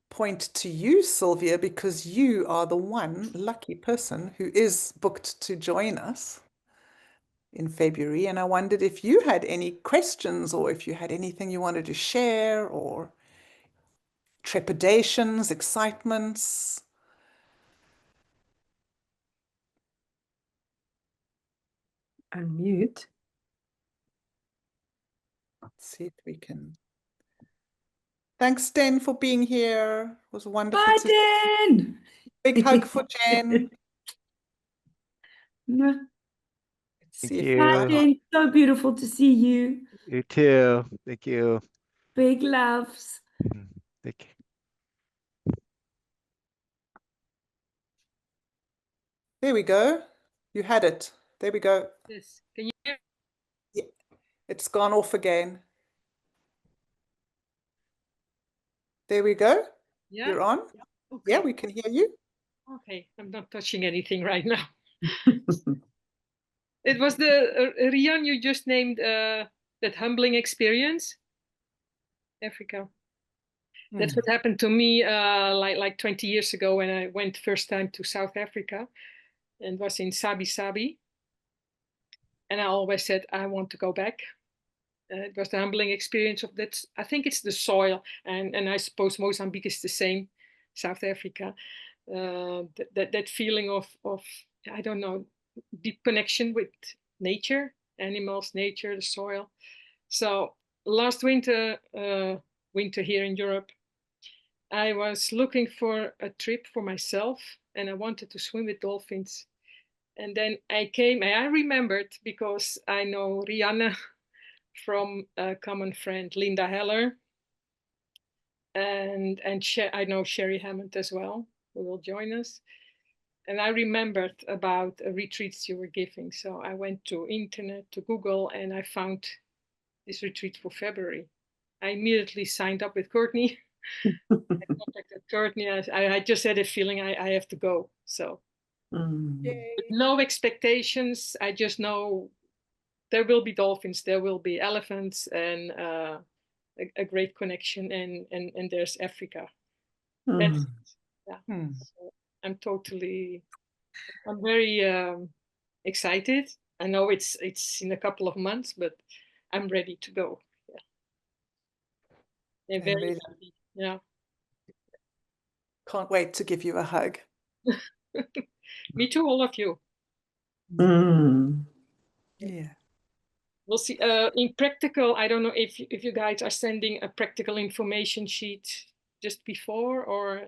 point to you, Sylvia, because you are the one lucky person who is booked to join us in February. And I wondered if you had any questions or if you had anything you wanted to share or trepidations, excitements. Unmute. Let's see if we can. Thanks, Jen, for being here. It was wonderful Bye, to Dan. big hug for Jen. Let's Thank see if Bye, you. Dan. So beautiful to see you. You too. Thank you. Big loves. Thank you. there we go. You had it. There we go. Yes. Can you hear? Yeah. It's gone off again. There we go. Yeah. You're on. Okay. Yeah, we can hear you. Okay. I'm not touching anything right now. It was the Rhianne you just named that humbling experience. Africa. That's what happened to me like 20 years ago when I went first time to South Africa and was in Sabi Sabi. And I always said, I want to go back. It was the humbling experience of that. I think it's the soil. And I suppose Mozambique is the same, South Africa. That feeling of, I don't know, deep connection with nature, animals, nature, the soil. So last winter here in Europe, I was looking for a trip for myself and I wanted to swim with dolphins. And then I came and I remembered because I know Rhianne from a common friend, Linda Heller. And I know Sherry Hammond as well, who will join us. And I remembered about retreats you were giving. So I went to internet, to Google, and I found this retreat for February. I immediately signed up with Courtney. I contacted Courtney. I just had a feeling I have to go. So no expectations. I just know there will be dolphins, there will be elephants, and a great connection, and there's Africa. That's yeah. So I'm very excited. I know it's in a couple of months, but I'm ready to go. Yeah, and very happy. Yeah. Can't wait to give you a hug. Me too, all of you. Yeah. We'll see. In practical, I don't know if you guys are sending a practical information sheet just before, or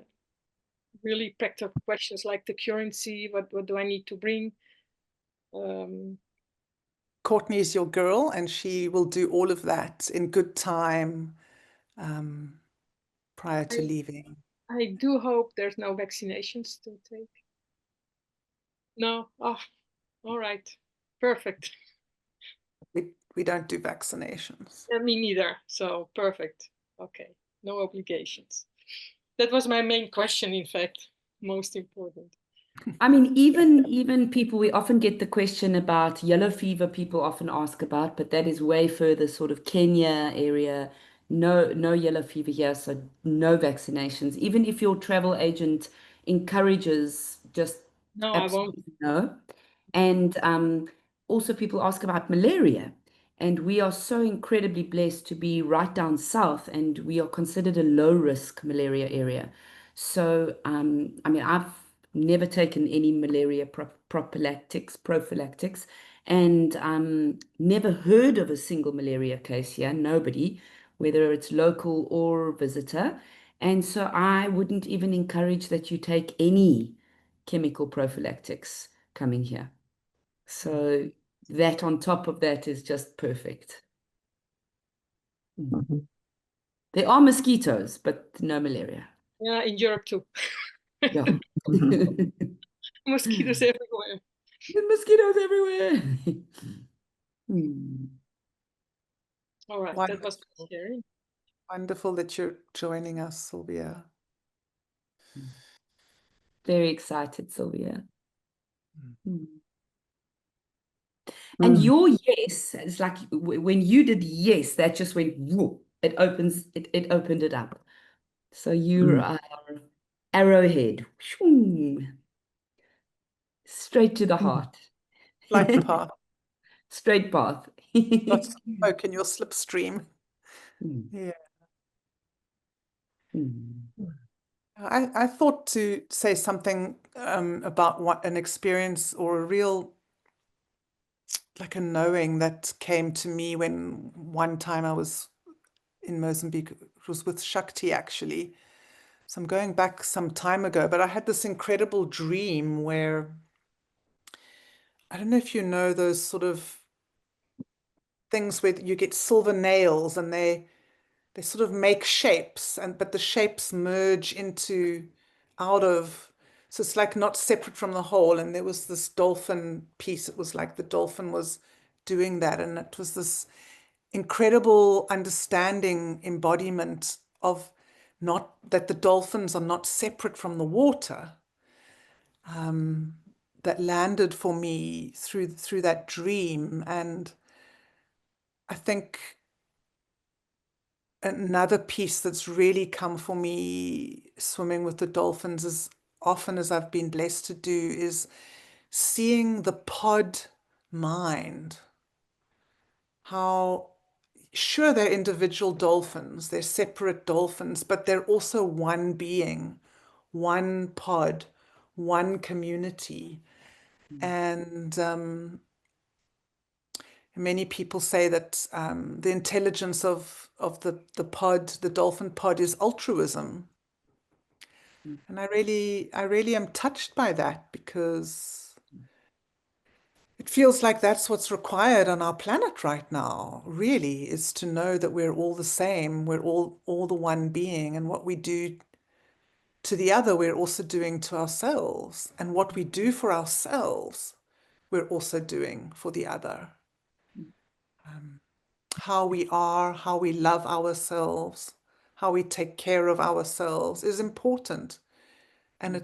really practical questions like the currency. What do I need to bring? Courtney is your girl, and she will do all of that in good time prior to leaving. I do hope there's no vaccinations to take. No? Oh, all right. Perfect. We don't do vaccinations. Me neither. So perfect. Okay. No obligations. That was my main question, in fact. Most important. I mean, even people, we often get the question about yellow fever, people often ask about, but that is way further, sort of Kenya area. No yellow fever here, so no vaccinations. Even if your travel agent encourages, just no, I won't. No. And also people ask about malaria. And we are so incredibly blessed to be right down south, and we are considered a low risk malaria area. So, I mean, I've never taken any malaria prophylactics, and never heard of a single malaria case here, nobody, whether it's local or visitor. And so I wouldn't even encourage that you take any chemical prophylactics coming here. So that on top of that is just perfect. There are mosquitoes, but no malaria. Yeah, in Europe too. Yeah. Mosquitoes everywhere. The mosquitoes everywhere. All right, Wonderful. that was scary. Wonderful that you're joining us, Sylvia. Very excited, Sylvia. And your yes, it's like when you did yes, that just went whoop. It opened it up. So you are arrowhead. Straight to the heart. Flight path. Straight path. Not smoke in your slipstream. Yeah. I thought to say something about what an experience or a real, like a knowing that came to me when one time I was in Mozambique. It was with Shakti, actually. So I'm going back some time ago, but I had this incredible dream where, I don't know if you know those sort of things where you get silver nails and they sort of make shapes, but the shapes merge out of, so it's like not separate from the whole. And there was this dolphin piece. It was like the dolphin was doing that, and it was this incredible understanding, embodiment of not that the dolphins are not separate from the water, that landed for me through that dream. And I think another piece that's really come for me swimming with the dolphins, as often as I've been blessed to do, is seeing the pod mind. How sure, they're individual dolphins, they're separate dolphins, but they're also one being, one pod, one community. And many people say that the intelligence of the pod, the dolphin pod, is altruism. And I really am touched by that, because it feels like that's what's required on our planet right now, really, is to know that we're all the same, we're all the one being, and what we do to the other, we're also doing to ourselves. And what we do for ourselves, we're also doing for the other. How we are, how we love ourselves, how we take care of ourselves is important. And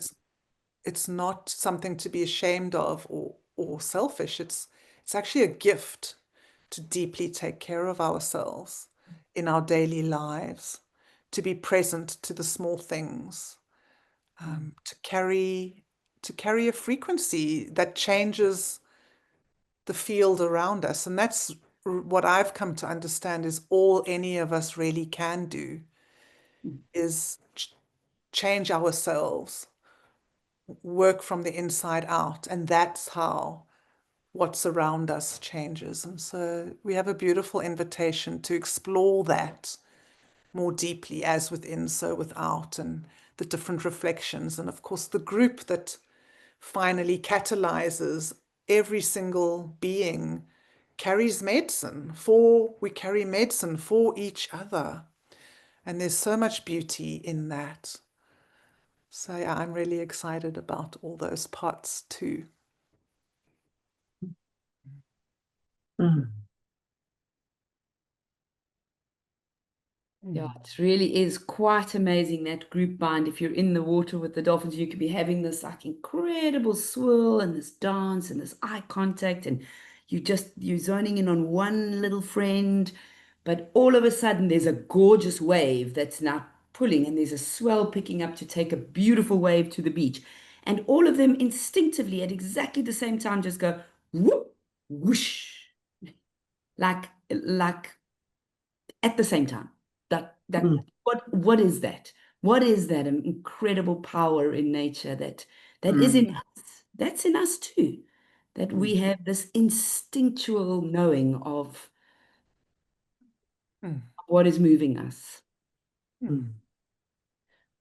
it's not something to be ashamed of or selfish. It's actually a gift to deeply take care of ourselves in our daily lives, to be present to the small things, to carry a frequency that changes the field around us. And that's what I've come to understand is all any of us really can do is change ourselves, work from the inside out. And that's how what's around us changes. And so we have a beautiful invitation to explore that more deeply, as within, so without, and the different reflections. And of course, the group that finally catalyzes every single being carries medicine we carry medicine for each other. And there's so much beauty in that. So yeah, I'm really excited about all those parts too. Yeah, it really is quite amazing, that group bind. If you're in the water with the dolphins, you could be having this like incredible swirl and this dance and this eye contact, and you're zoning in on one little friend, but all of a sudden there's a gorgeous wave that's now pulling, and there's a swell picking up to take a beautiful wave to the beach. And all of them instinctively at exactly the same time just go whoop, whoosh, like at the same time. What is that? What is that incredible power in nature that is in us? That's in us too. That we have this instinctual knowing of what is moving us.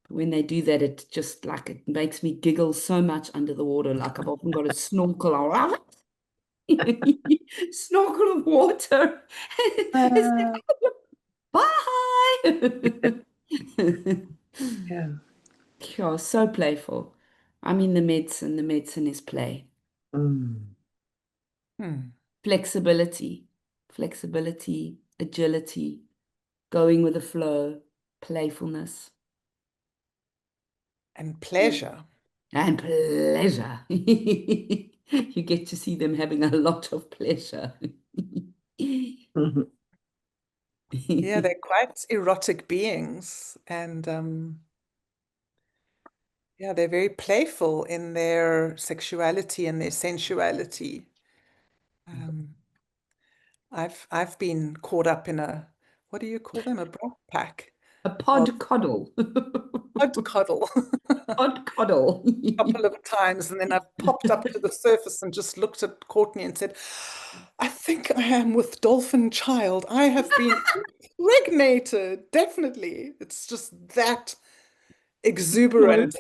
When they do that, it just like it makes me giggle so much under the water. Like I've often got a snorkel or snorkel of water. It's bye. Yeah. Yeah, so playful. I mean, the medicine is play. Flexibility, agility, going with the flow, playfulness. And pleasure. And pleasure. You get to see them having a lot of pleasure. Yeah, they're quite erotic beings, and yeah, they're very playful in their sexuality and their sensuality. I've been caught up in a, what do you call them? A brat pack. A pod coddle. Pod coddle. Pod coddle. Couple of times, and then I popped up to the surface and just looked at Courtney and said, I think I am with dolphin child. I have been impregnated, definitely. It's just that exuberant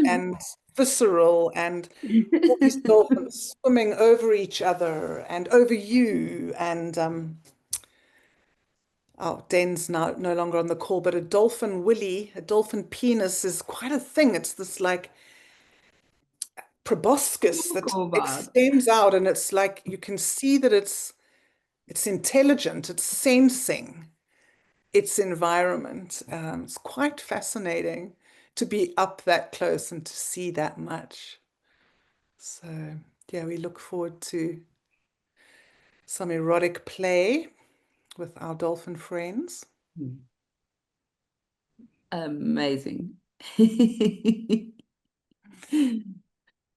and visceral, and all these dolphins swimming over each other and over you. And oh, Den's now no longer on the call, but a dolphin willy, a dolphin penis is quite a thing. It's this like proboscis that extends out, and it's like you can see that it's intelligent, it's sensing its environment. It's quite fascinating to be up that close and to see that much. So yeah, we look forward to some erotic play with our dolphin friends. Amazing.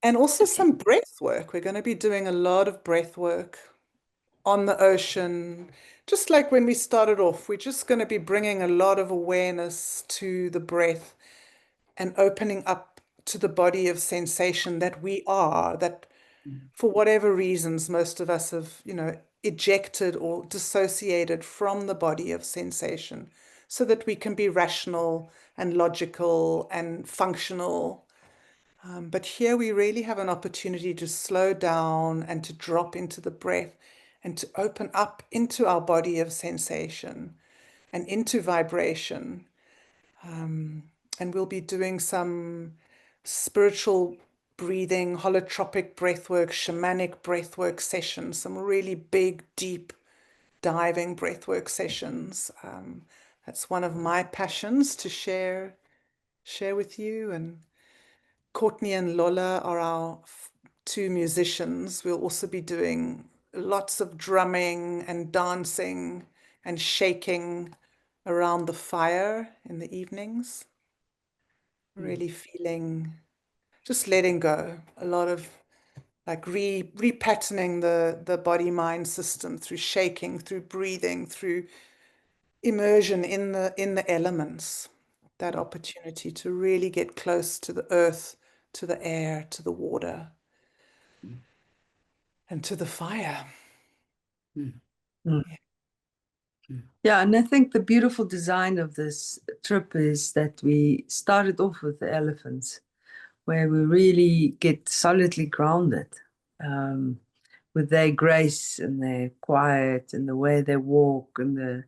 And also some breath work. We're going to be doing a lot of breath work on the ocean. Just like when we started off, we're just going to be bringing a lot of awareness to the breath and opening up to the body of sensation that we are, that for whatever reasons, most of us have, ejected or dissociated from the body of sensation so that we can be rational and logical and functional. But here we really have an opportunity to slow down and to drop into the breath and to open up into our body of sensation and into vibration. And we'll be doing some spiritual breathing, holotropic breathwork, shamanic breathwork sessions, some really big, deep, diving breathwork sessions. That's one of my passions to share with you. And Courtney and Lolla are our two musicians. We'll also be doing lots of drumming and dancing and shaking around the fire in the evenings. Really feeling, just letting go. A lot of like repatterning the body-mind system through shaking, through breathing, through immersion in the elements. That opportunity to really get close to the earth, to the air, to the water, and to the fire. Yeah, and I think the beautiful design of this trip is that we started off with the elephants, where we really get solidly grounded with their grace and their quiet and the way they walk and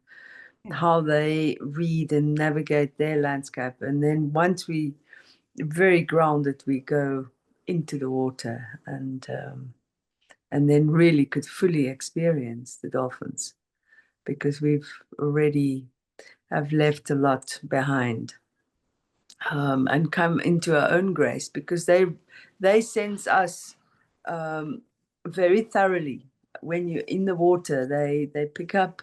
how they read and navigate their landscape. And then once we very grounded, we go into the water and then really could fully experience the dolphins, because we've already have left a lot behind, and come into our own grace, because they sense us very thoroughly. When you're in the water, they pick up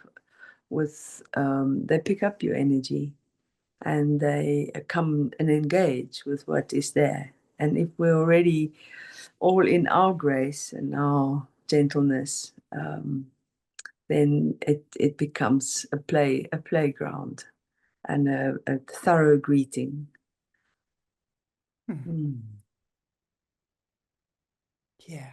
with they pick up your energy, and they come and engage with what is there. And if we're already all in our grace and our gentleness, then it becomes a playground and a thorough greeting. Yeah.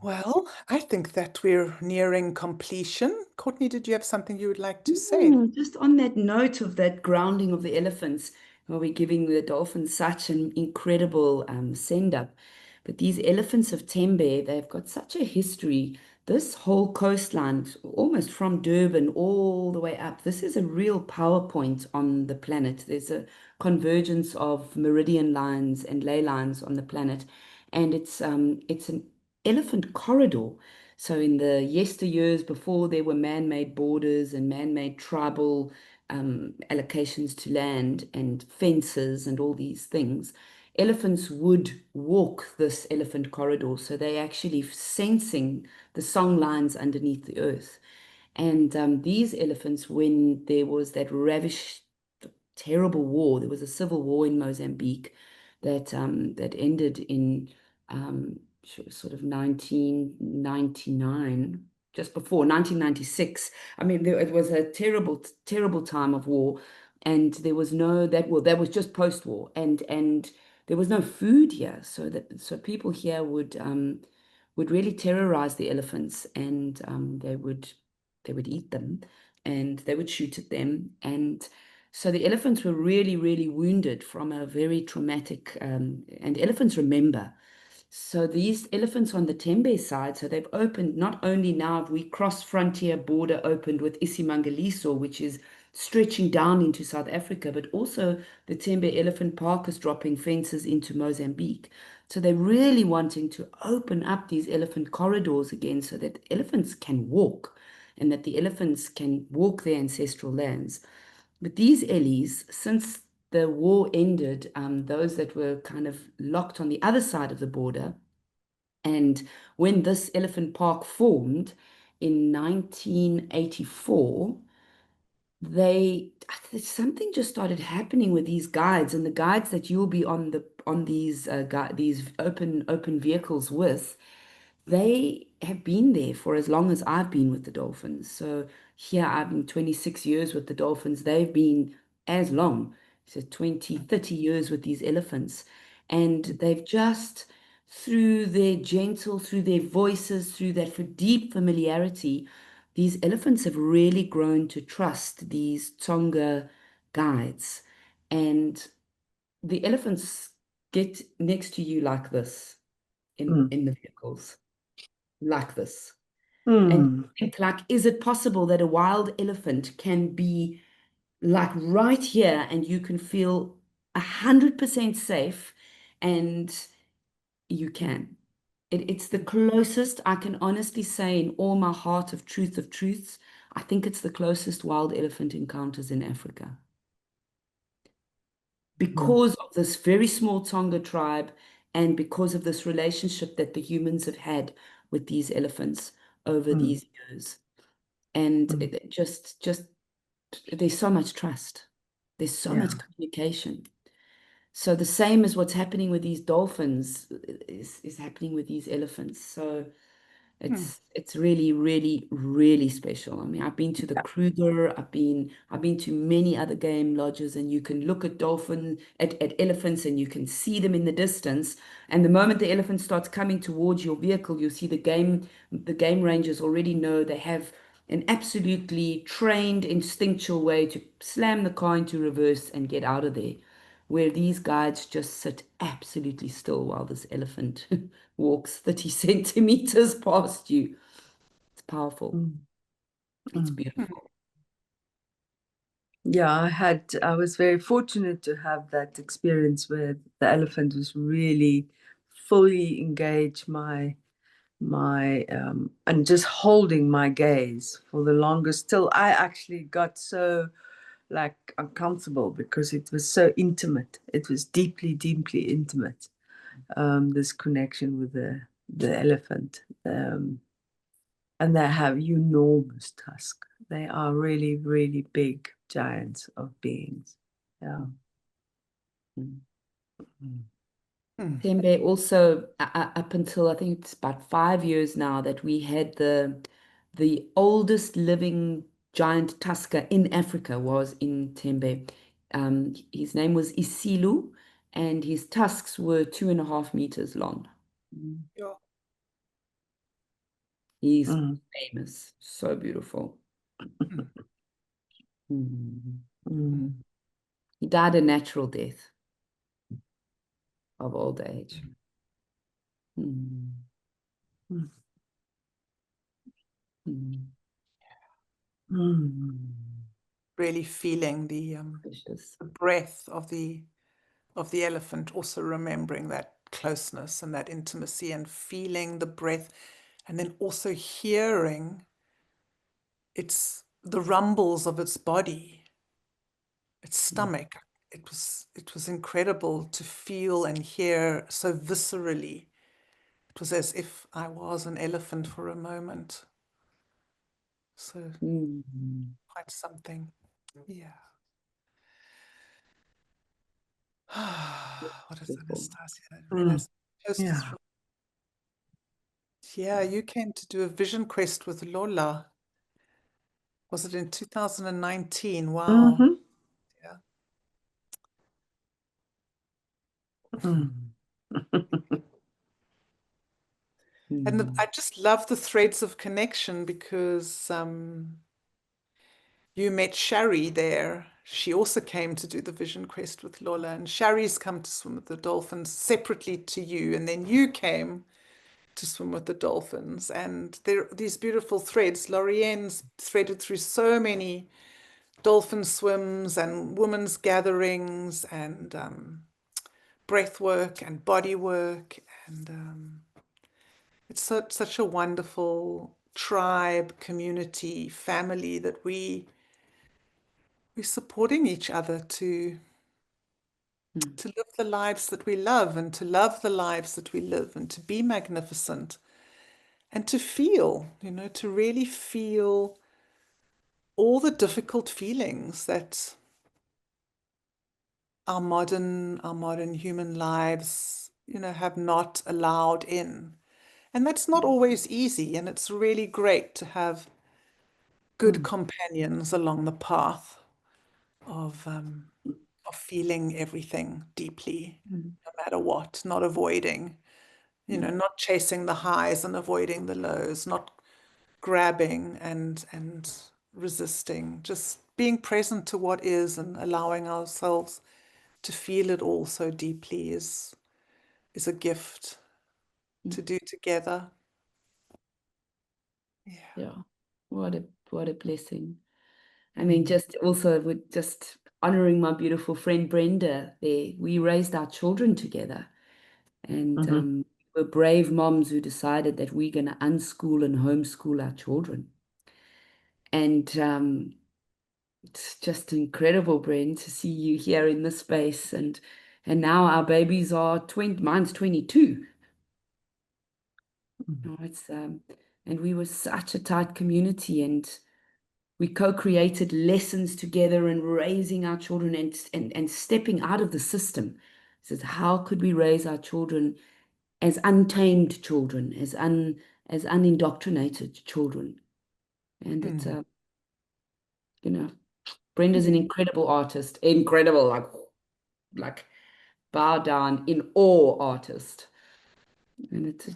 Well, I think that we're nearing completion. Courtney, did you have something you would like to say? Just on that note of that grounding of the elephants, where we're giving the dolphins such an incredible send-up. But these elephants of Tembe, they've got such a history. This whole coastline, almost from Durban all the way up, this is a real power point on the planet. There's a convergence of meridian lines and ley lines on the planet, and it's an elephant corridor. So in the yesteryears, before there were man-made borders and man-made tribal allocations to land and fences and all these things, elephants would walk this elephant corridor. So they're actually sensing the song lines underneath the earth. And these elephants, when there was that ravish, terrible war, there was a civil war in Mozambique that ended in sort of 1999, just before 1996. I mean, it was a terrible, terrible time of war, and there was no that was just post-war, and there was no food here, so people here would really terrorize the elephants, and they would eat them, and they would shoot at them, and so the elephants were really, really wounded from a very traumatic, and elephants remember. So these elephants on the Tembe side, so they've opened, not only now have we cross-frontier border opened with Isimangaliso, which is stretching down into South Africa, but also the Tembe Elephant Park is dropping fences into Mozambique. So they're really wanting to open up these elephant corridors again so that elephants can walk and that the elephants can walk their ancestral lands. But these Ellies, since the war ended, those that were kind of locked on the other side of the border, and when this elephant park formed in 1984, something just started happening with these guides, and the guides that you'll be on these open vehicles with, they have been there for as long as I've been with the dolphins. So here I've been 26 years with the dolphins. They've been as long, so 20, 30 years with these elephants. And they've just, through their voices, through that deep familiarity, these elephants have really grown to trust these Tonga guides. And the elephants get next to you like this in the vehicles, like this. And think, like, is it possible that a wild elephant can be like right here and you can feel 100% safe, and you can. It's the closest I can honestly say in all my heart of truths. I think it's the closest wild elephant encounters in Africa. Because of this very small Tonga tribe and because of this relationship that the humans have had with these elephants over these years. And just there's so much trust. There's so much communication. So the same as what's happening with these dolphins is happening with these elephants. So it's really, really, really special. I mean, I've been to the Kruger, I've been to many other game lodges, and you can look at at elephants, and you can see them in the distance. And the moment the elephant starts coming towards your vehicle, you'll see the game rangers already know. They have an absolutely trained, instinctual way to slam the car into reverse and get out of there, where these guides just sit absolutely still while this elephant walks 30 centimeters past you. It's powerful. It's beautiful. Yeah, I was very fortunate to have that experience where the elephant was really fully engaged and just holding my gaze for the longest, till I actually got so like uncomfortable because it was so intimate. It was deeply, deeply intimate. This connection with the elephant. And they have enormous tusks. They are really, really big giants of beings. Yeah. Tembe also, up until I think it's about 5 years now, that we had the oldest living giant tusker in Africa was in Tembe. His name was Isilu, and his tusks were 2.5 meters long. Yeah. He's famous, so beautiful. He died a natural death of old age. Really feeling the breath of the elephant, also remembering that closeness and that intimacy, and feeling the breath, and then also hearing the rumbles of its body, its stomach. It was incredible to feel and hear so viscerally. It was as if I was an elephant for a moment. So quite something. Yeah. What is Anastasia? I didn't realize Yeah, you came to do a vision quest with Lolla. Was it in 2019? Wow. Yeah. And I just love the threads of connection because you met Shari there. She also came to do the vision quest with Lolla, and Shari's come to swim with the dolphins separately to you, and then you came to swim with the dolphins. And there are these beautiful threads. Rhianne's threaded through so many dolphin swims and women's gatherings and breath work and body work, and it's such a wonderful tribe, community, family that we're supporting each other to live the lives that we love, and to love the lives that we live, and to be magnificent, and to feel, to really feel all the difficult feelings that our modern human lives, have not allowed in. And that's not always easy, and it's really great to have good companions along the path of feeling everything deeply, no matter what, not avoiding, not chasing the highs and avoiding the lows, not grabbing and resisting, just being present to what is and allowing ourselves to feel it all so deeply is a gift to do together. Yeah. What a blessing. I mean, just also with just honoring my beautiful friend Brenda there. We raised our children together, and we're brave moms who decided that we're going to unschool and homeschool our children. And it's just incredible, Brent, to see you here in this space and And now our babies are 20, mine's 22. No, and we were such a tight community, and we co-created lessons together and raising our children and stepping out of the system. Says, how could we raise our children as untamed children, as unindoctrinated children? And it's Brenda's an incredible artist, incredible, like bow down in awe artist. And it's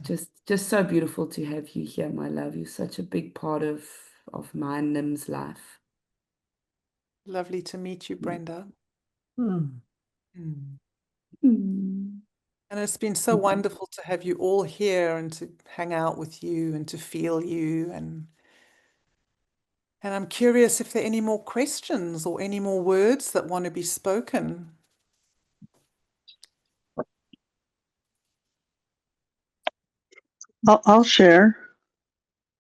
just so beautiful to have you here, my love. You're such a big part of my and Nim's life. Lovely to meet you, Brenda. Mm. And it's been so wonderful to have you all here and to hang out with you and to feel you. And I'm curious if there are any more questions or any more words that want to be spoken. I'll share.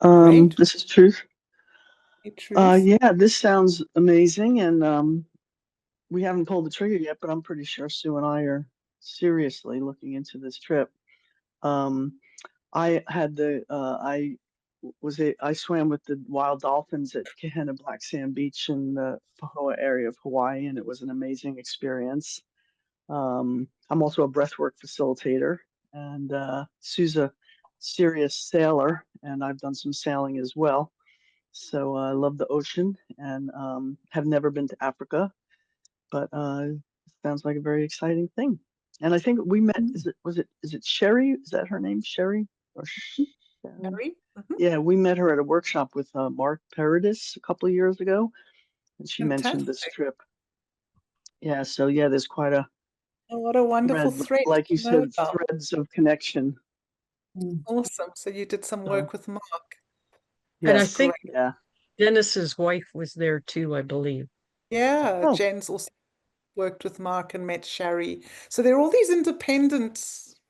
Great. This is Truth. Hey, Truth. Yeah, this sounds amazing, and we haven't pulled the trigger yet, but I'm pretty sure Sue and I are seriously looking into this trip. I had I swam with the wild dolphins at Kahena Black Sand Beach in the Pahoa area of Hawaii, and it was an amazing experience. I'm also a breathwork facilitator, and Sue's a serious sailor, and I've done some sailing as well. So I love the ocean, and have never been to Africa, but sounds like a very exciting thing. And I think we met. Is it Sherry? Is that her name, Sherry or Sharon? Mary? Yeah, we met her at a workshop with Mark Paradis a couple of years ago, and she mentioned this Fantastic. trip. Yeah, so yeah, there's quite a Oh, what a wonderful thread, thread like you to know said, about. threads of connection. Awesome. So you did some work with Mark. And I Yes, think yeah. Dennis's wife was there too, I believe. Yeah, Oh, Jen's also worked with Mark and met Sherry. So there are all these independent,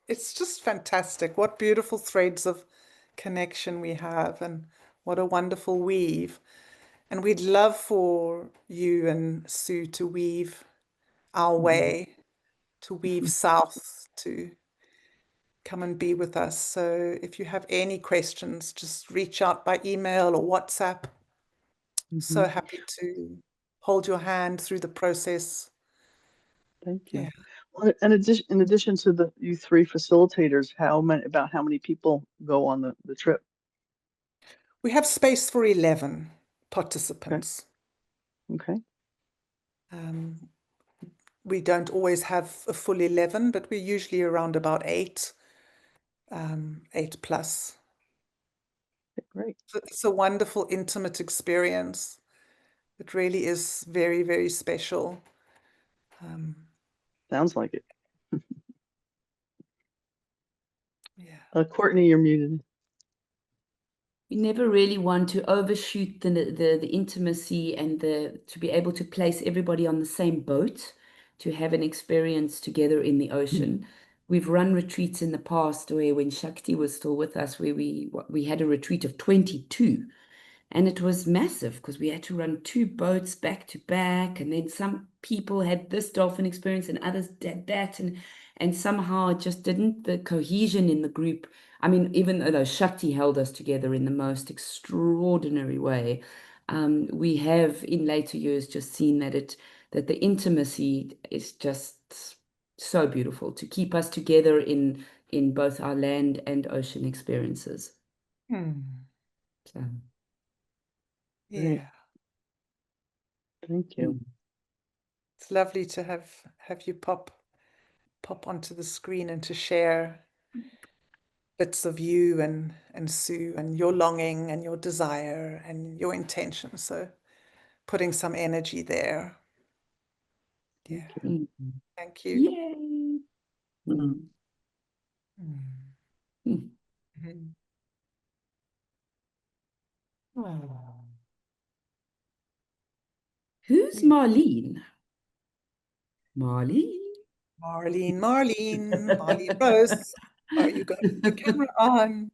it's just fantastic. What beautiful threads of connection we have, and what a wonderful weave. And we'd love for you and Sue to weave our way, to weave south, to come and be with us. So if you have any questions, just reach out by email or WhatsApp. So happy to hold your hand through the process. Thank you. Yeah. Well, in addition to you three facilitators, how many people go on the trip? We have space for 11 Okay. participants. Okay. We don't always have a full 11, but we're usually around about 8, 8 plus. Great. It's a wonderful, intimate experience. It really is very, very special. Sounds like it. Yeah. Courtney, you're muted. We never really want to overshoot the intimacy and to be able to place everybody on the same boat, to have an experience together in the ocean. We've run retreats in the past where, when Shakti was still with us, where we had a retreat of 22. And it was massive because we had to run 2 boats back to back. And then some people had this dolphin experience and others did that. And somehow it just didn't, the cohesion in the group. I mean, even though Shakti held us together in the most extraordinary way, we have in later years just seen that the intimacy is just so beautiful to keep us together in both our land and ocean experiences. So. Yeah. Thank you. It's lovely to have you pop onto the screen and to share bits of you and Sue and your longing and your desire and your intention. So putting some energy there. Yeah. Thank you. Yay. Who's Marlene? Marlene Rose. Oh, you got the camera on.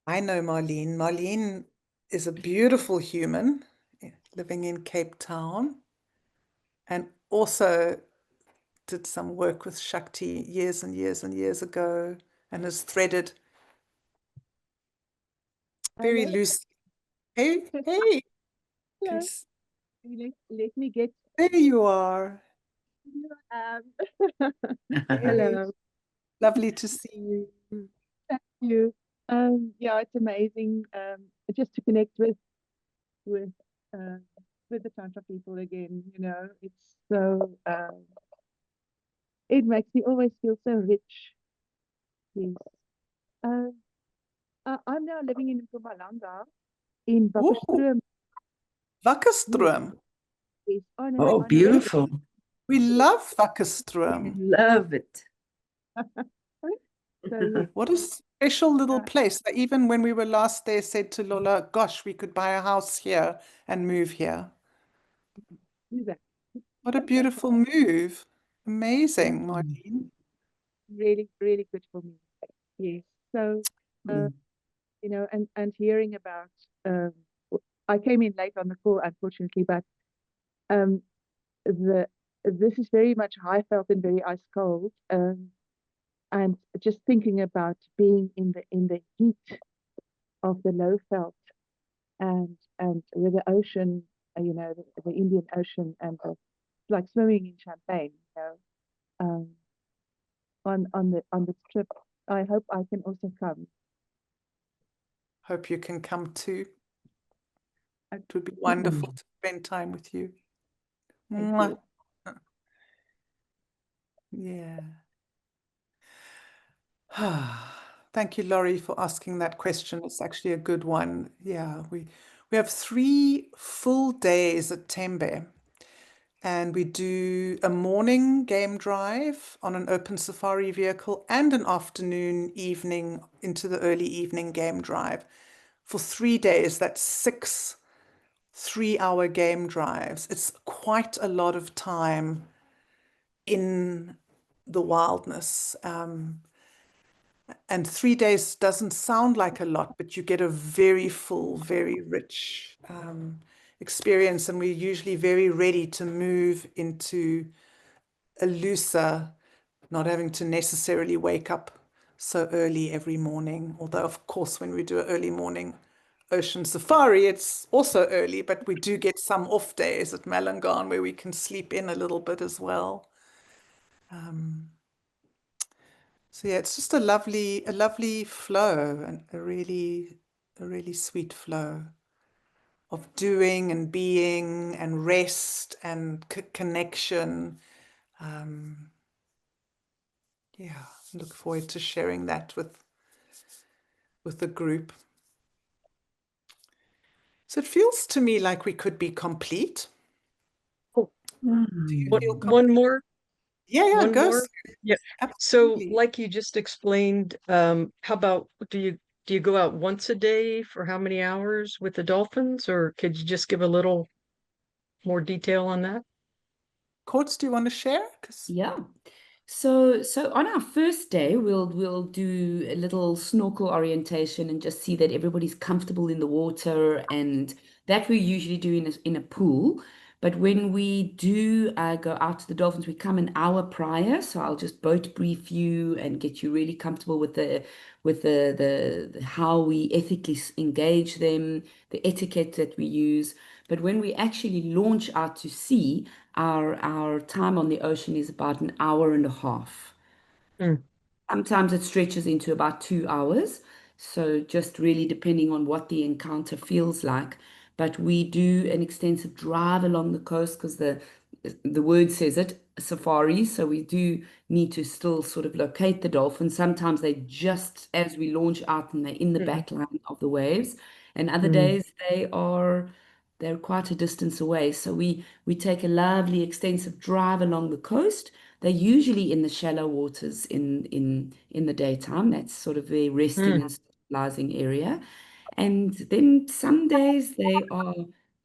I know Marlene. Marlene is a beautiful human living in Cape Town, and also did some work with Shakti years and years and years ago, and has threaded very Hello. loose. Hey, hey, Hello. Let me get there you are. here I am. Hey, Hello. lovely to see you. Thank you. Yeah, it's amazing. Just to connect with uh with the Tantra people again, you know, it's so it makes me always feel so rich. Yes. Um I'm now living in Mpumalanga in Ooh, Wakkerstroom. Yes, Wakkerstroom. yes. Oh, On a beautiful. We love I Wakkerstroom. love it. so yes, What a special little uh, place. That even when we were last there, said to Lola, gosh, we could buy a house here and move here. do that. What a beautiful move. Yes, Amazing, Marlene. really, really good for me. Yes. So, uh, you know, and hearing about, um, I came in late on the call, unfortunately, but um, the this is very much high felt and very ice cold. And just thinking about being in the heat of the low felt and with the ocean, you know, the Indian Ocean, and like swimming in champagne, you know, um, on the trip. I hope I can also come. Hope you can come too. I, It would be wonderful to spend time with you. thank Mwah. you. Yeah. Thank you, Laurie, for asking that question. It's actually a good one. Yeah, we have 3 full days at Tembe, and we do a morning game drive on an open safari vehicle and an afternoon, evening into the early evening game drive for 3 days. That's 6 3-hour game drives. It's quite a lot of time in the wildness. And 3 days doesn't sound like a lot, but you get a very full, very rich experience. And we're usually very ready to move into a looser, not having to necessarily wake up so early every morning. Although, of course, when we do an early morning ocean safari, it's also early, but we do get some off days at Malangan where we can sleep in a little bit as well. So yeah, it's just a lovely flow, and a really sweet flow of doing and being and rest and connection. Um, yeah, look forward to sharing that with the group. So it feels to me like we could be complete. Oh, Do you feel one complete? more, Yeah, one go. more. Yeah. So, Absolutely. like you just explained, how about do you go out once a day for how many hours with the dolphins, or could you just give a little more detail on that? Courts, do you want to share? Yeah. So on our first day, we'll do a little snorkel orientation and just see that everybody's comfortable in the water, and that we usually do in a pool. But when we do go out to the dolphins, we come an hour prior. So I'll just boat brief you and get you really comfortable with the how we ethically engage them, the etiquette that we use. But when we actually launch out to sea, our time on the ocean is about an hour and a half. Mm, Sometimes it stretches into about 2 hours. So just really depending on what the encounter feels like. But we do an extensive drive along the coast because the word says it, safari. So we do need to still sort of locate the dolphins. Sometimes they just as we launch out and they're in the mm, back line of the waves. And other mm, days they're quite a distance away. So we take a lovely extensive drive along the coast. They're usually in the shallow waters in the daytime. That's sort of their resting mm, and stabilizing area. And then some days they are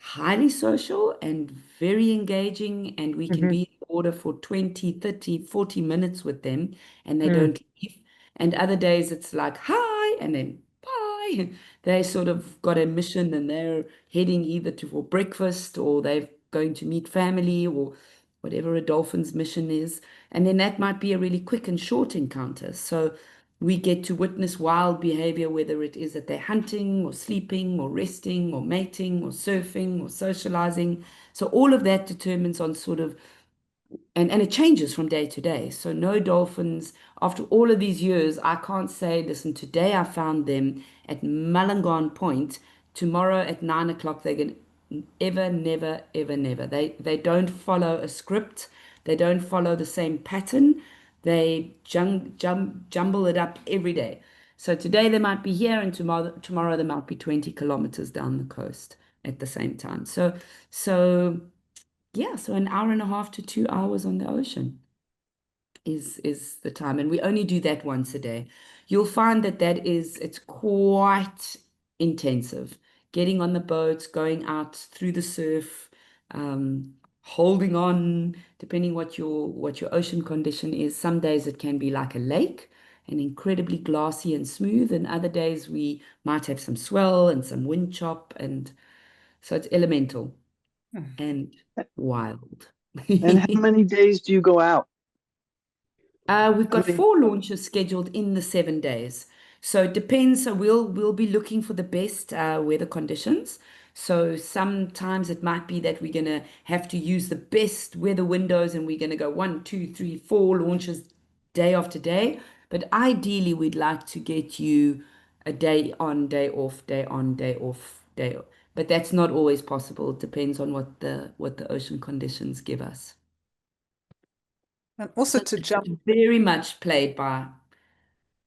highly social and very engaging, and we can mhm, be in the water for 20, 30, 40 minutes with them, and they mm, don't leave. And other days it's like, hi, and then bye. They sort of got a mission and they're heading either to for breakfast or they're going to meet family or whatever a dolphin's mission is. And then that might be a really quick and short encounter. So we get to witness wild behavior, whether it is that they're hunting or sleeping or resting or mating or surfing or socializing. So all of that determines on sort of, and it changes from day to day. So no dolphins, after all of these years, I can't say, listen, today I found them at Mullingan Point. Tomorrow at 9 o'clock, they're going to ever, never, ever, never. They don't follow a script. They don't follow the same pattern. They jumble it up every day. So today they might be here, and tomorrow they might be 20 kilometers down the coast at the same time. So yeah, so an hour and a half to 2 hours on the ocean is the time, and we only do that once a day. You'll find that it's quite intensive. Getting on the boats, going out through the surf, holding on, depending what your ocean condition is. Some days it can be like a lake and incredibly glassy and smooth, and other days we might have some swell and some wind chop, and so it's elemental and wild. And how many days do you go out? We've got 4 launches scheduled in the 7 days. So it depends. So we'll be looking for the best weather conditions. So sometimes it might be that we're gonna have to use the best weather windows, and we're gonna go 1, 2, 3, 4 launches day after day. But ideally, we'd like to get you a day on, day off, day on, day off, day off. But that's not always possible. It depends on what the ocean conditions give us. And also So to it's jump, very much played by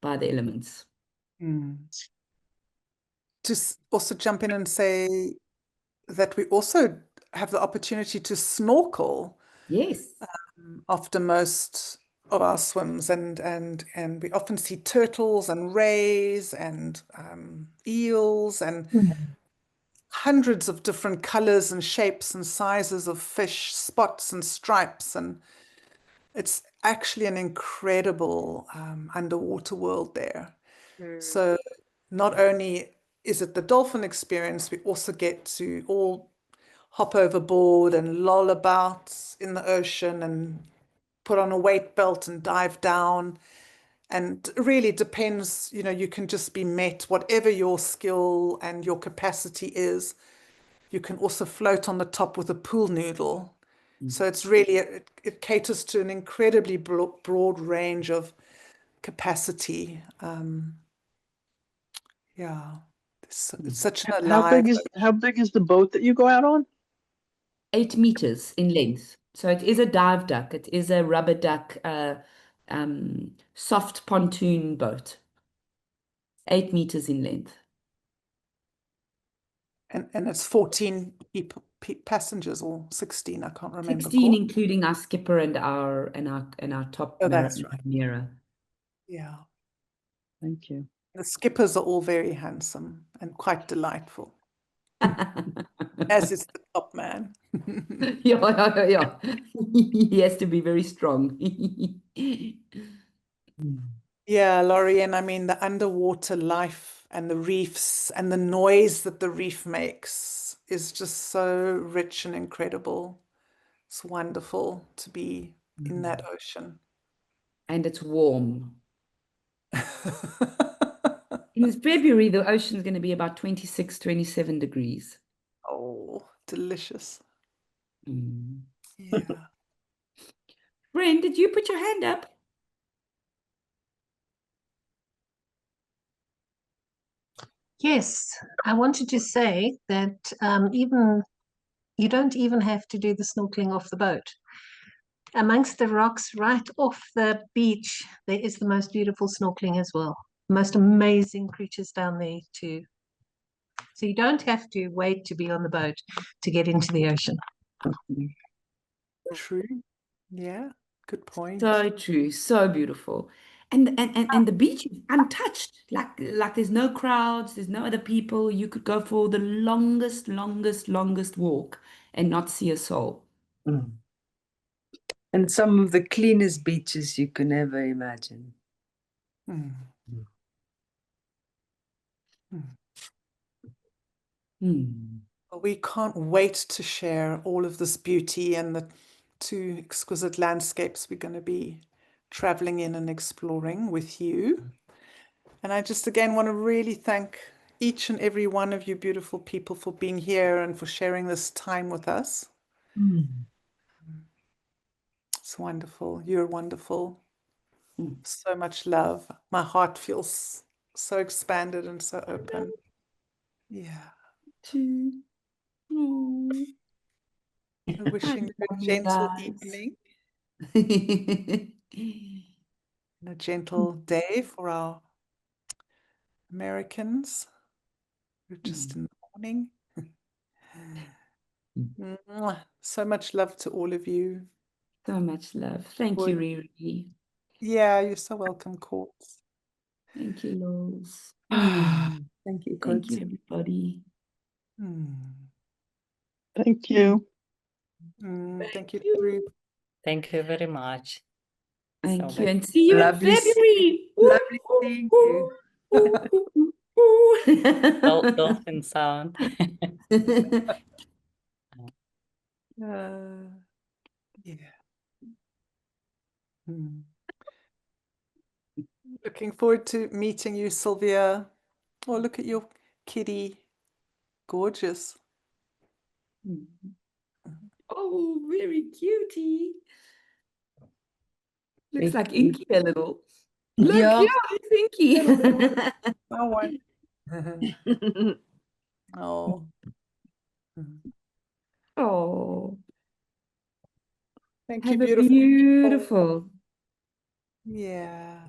the elements. also jump in and say that we also have the opportunity to snorkel Yes. after most of our swims, and we often see turtles and rays and eels and hundreds of different colors and shapes and sizes of fish, spots and stripes, and it's actually an incredible underwater world there. So not only is it the dolphin experience, we also get to all hop overboard and loll about in the ocean and put on a weight belt and dive down. And really depends, you can just be met, whatever your skill and your capacity is. You can also float on the top with a pool noodle. So it's really, it caters to an incredibly broad range of capacity. Yeah, it's such an How alive. big is the boat that you go out on? 8 meters in length. So it is a dive duck. It is a rubber duck, soft pontoon boat. 8 meters in length. And it's 14 passengers or 16, I can't remember. 16, including our skipper and our top Oh, that's right. marinera. Yeah. Thank you. The skippers are all very handsome and quite delightful, as is the top man. Yeah. He has to be very strong. Yeah, Laurie, and I mean the underwater life and the reefs and the noise that the reef makes is just so rich and incredible. It's wonderful to be in that ocean. And it's warm. In February, the ocean's going to be about 26, 27 degrees. Oh, delicious. Mm. Yeah. Ren, did you put your hand up? Yes, I wanted to say that even you don't even have to do the snorkeling off the boat. Amongst the rocks right off the beach, there is the most beautiful snorkeling as well. Most amazing creatures down there too. So you don't have to wait to be on the boat to get into the ocean. True. Yeah, good point. So true, so beautiful. And the beach is untouched. Like there's no crowds, there's no other people. You could go for the longest walk and not see a soul. And some of the cleanest beaches you can ever imagine. Mm. Mm. We can't wait to share all of this beauty and the two exquisite landscapes we're going to be traveling in and exploring with you. And I just again want to really thank each and every one of you beautiful people for being here and for sharing this time with us. It's wonderful. You're wonderful. So much love. My heart feels so expanded and so open. Yeah. Wishing you a gentle evening and a gentle day for our Americans. We're just in the morning. So much love to all of you. So much love. Thank you, Riri. Yeah, you're so welcome, Courts. Thank you, Lols. Thank you, Thank you, Courtney. everybody. Thank you. Thank you, Ruth. Thank you very much. Thank So you, and see you in Lovely February. Lovely seeing you. dolphin sound. Yeah. Looking forward to meeting you, Sylvia. Oh, look at your kitty. Gorgeous. Oh, very cutie. Looks Thank like you. Inky a little. Look, Yeah. it's Inky. Oh, one. Oh. Oh. Thank you, Have a beautiful people. beautiful. Yeah.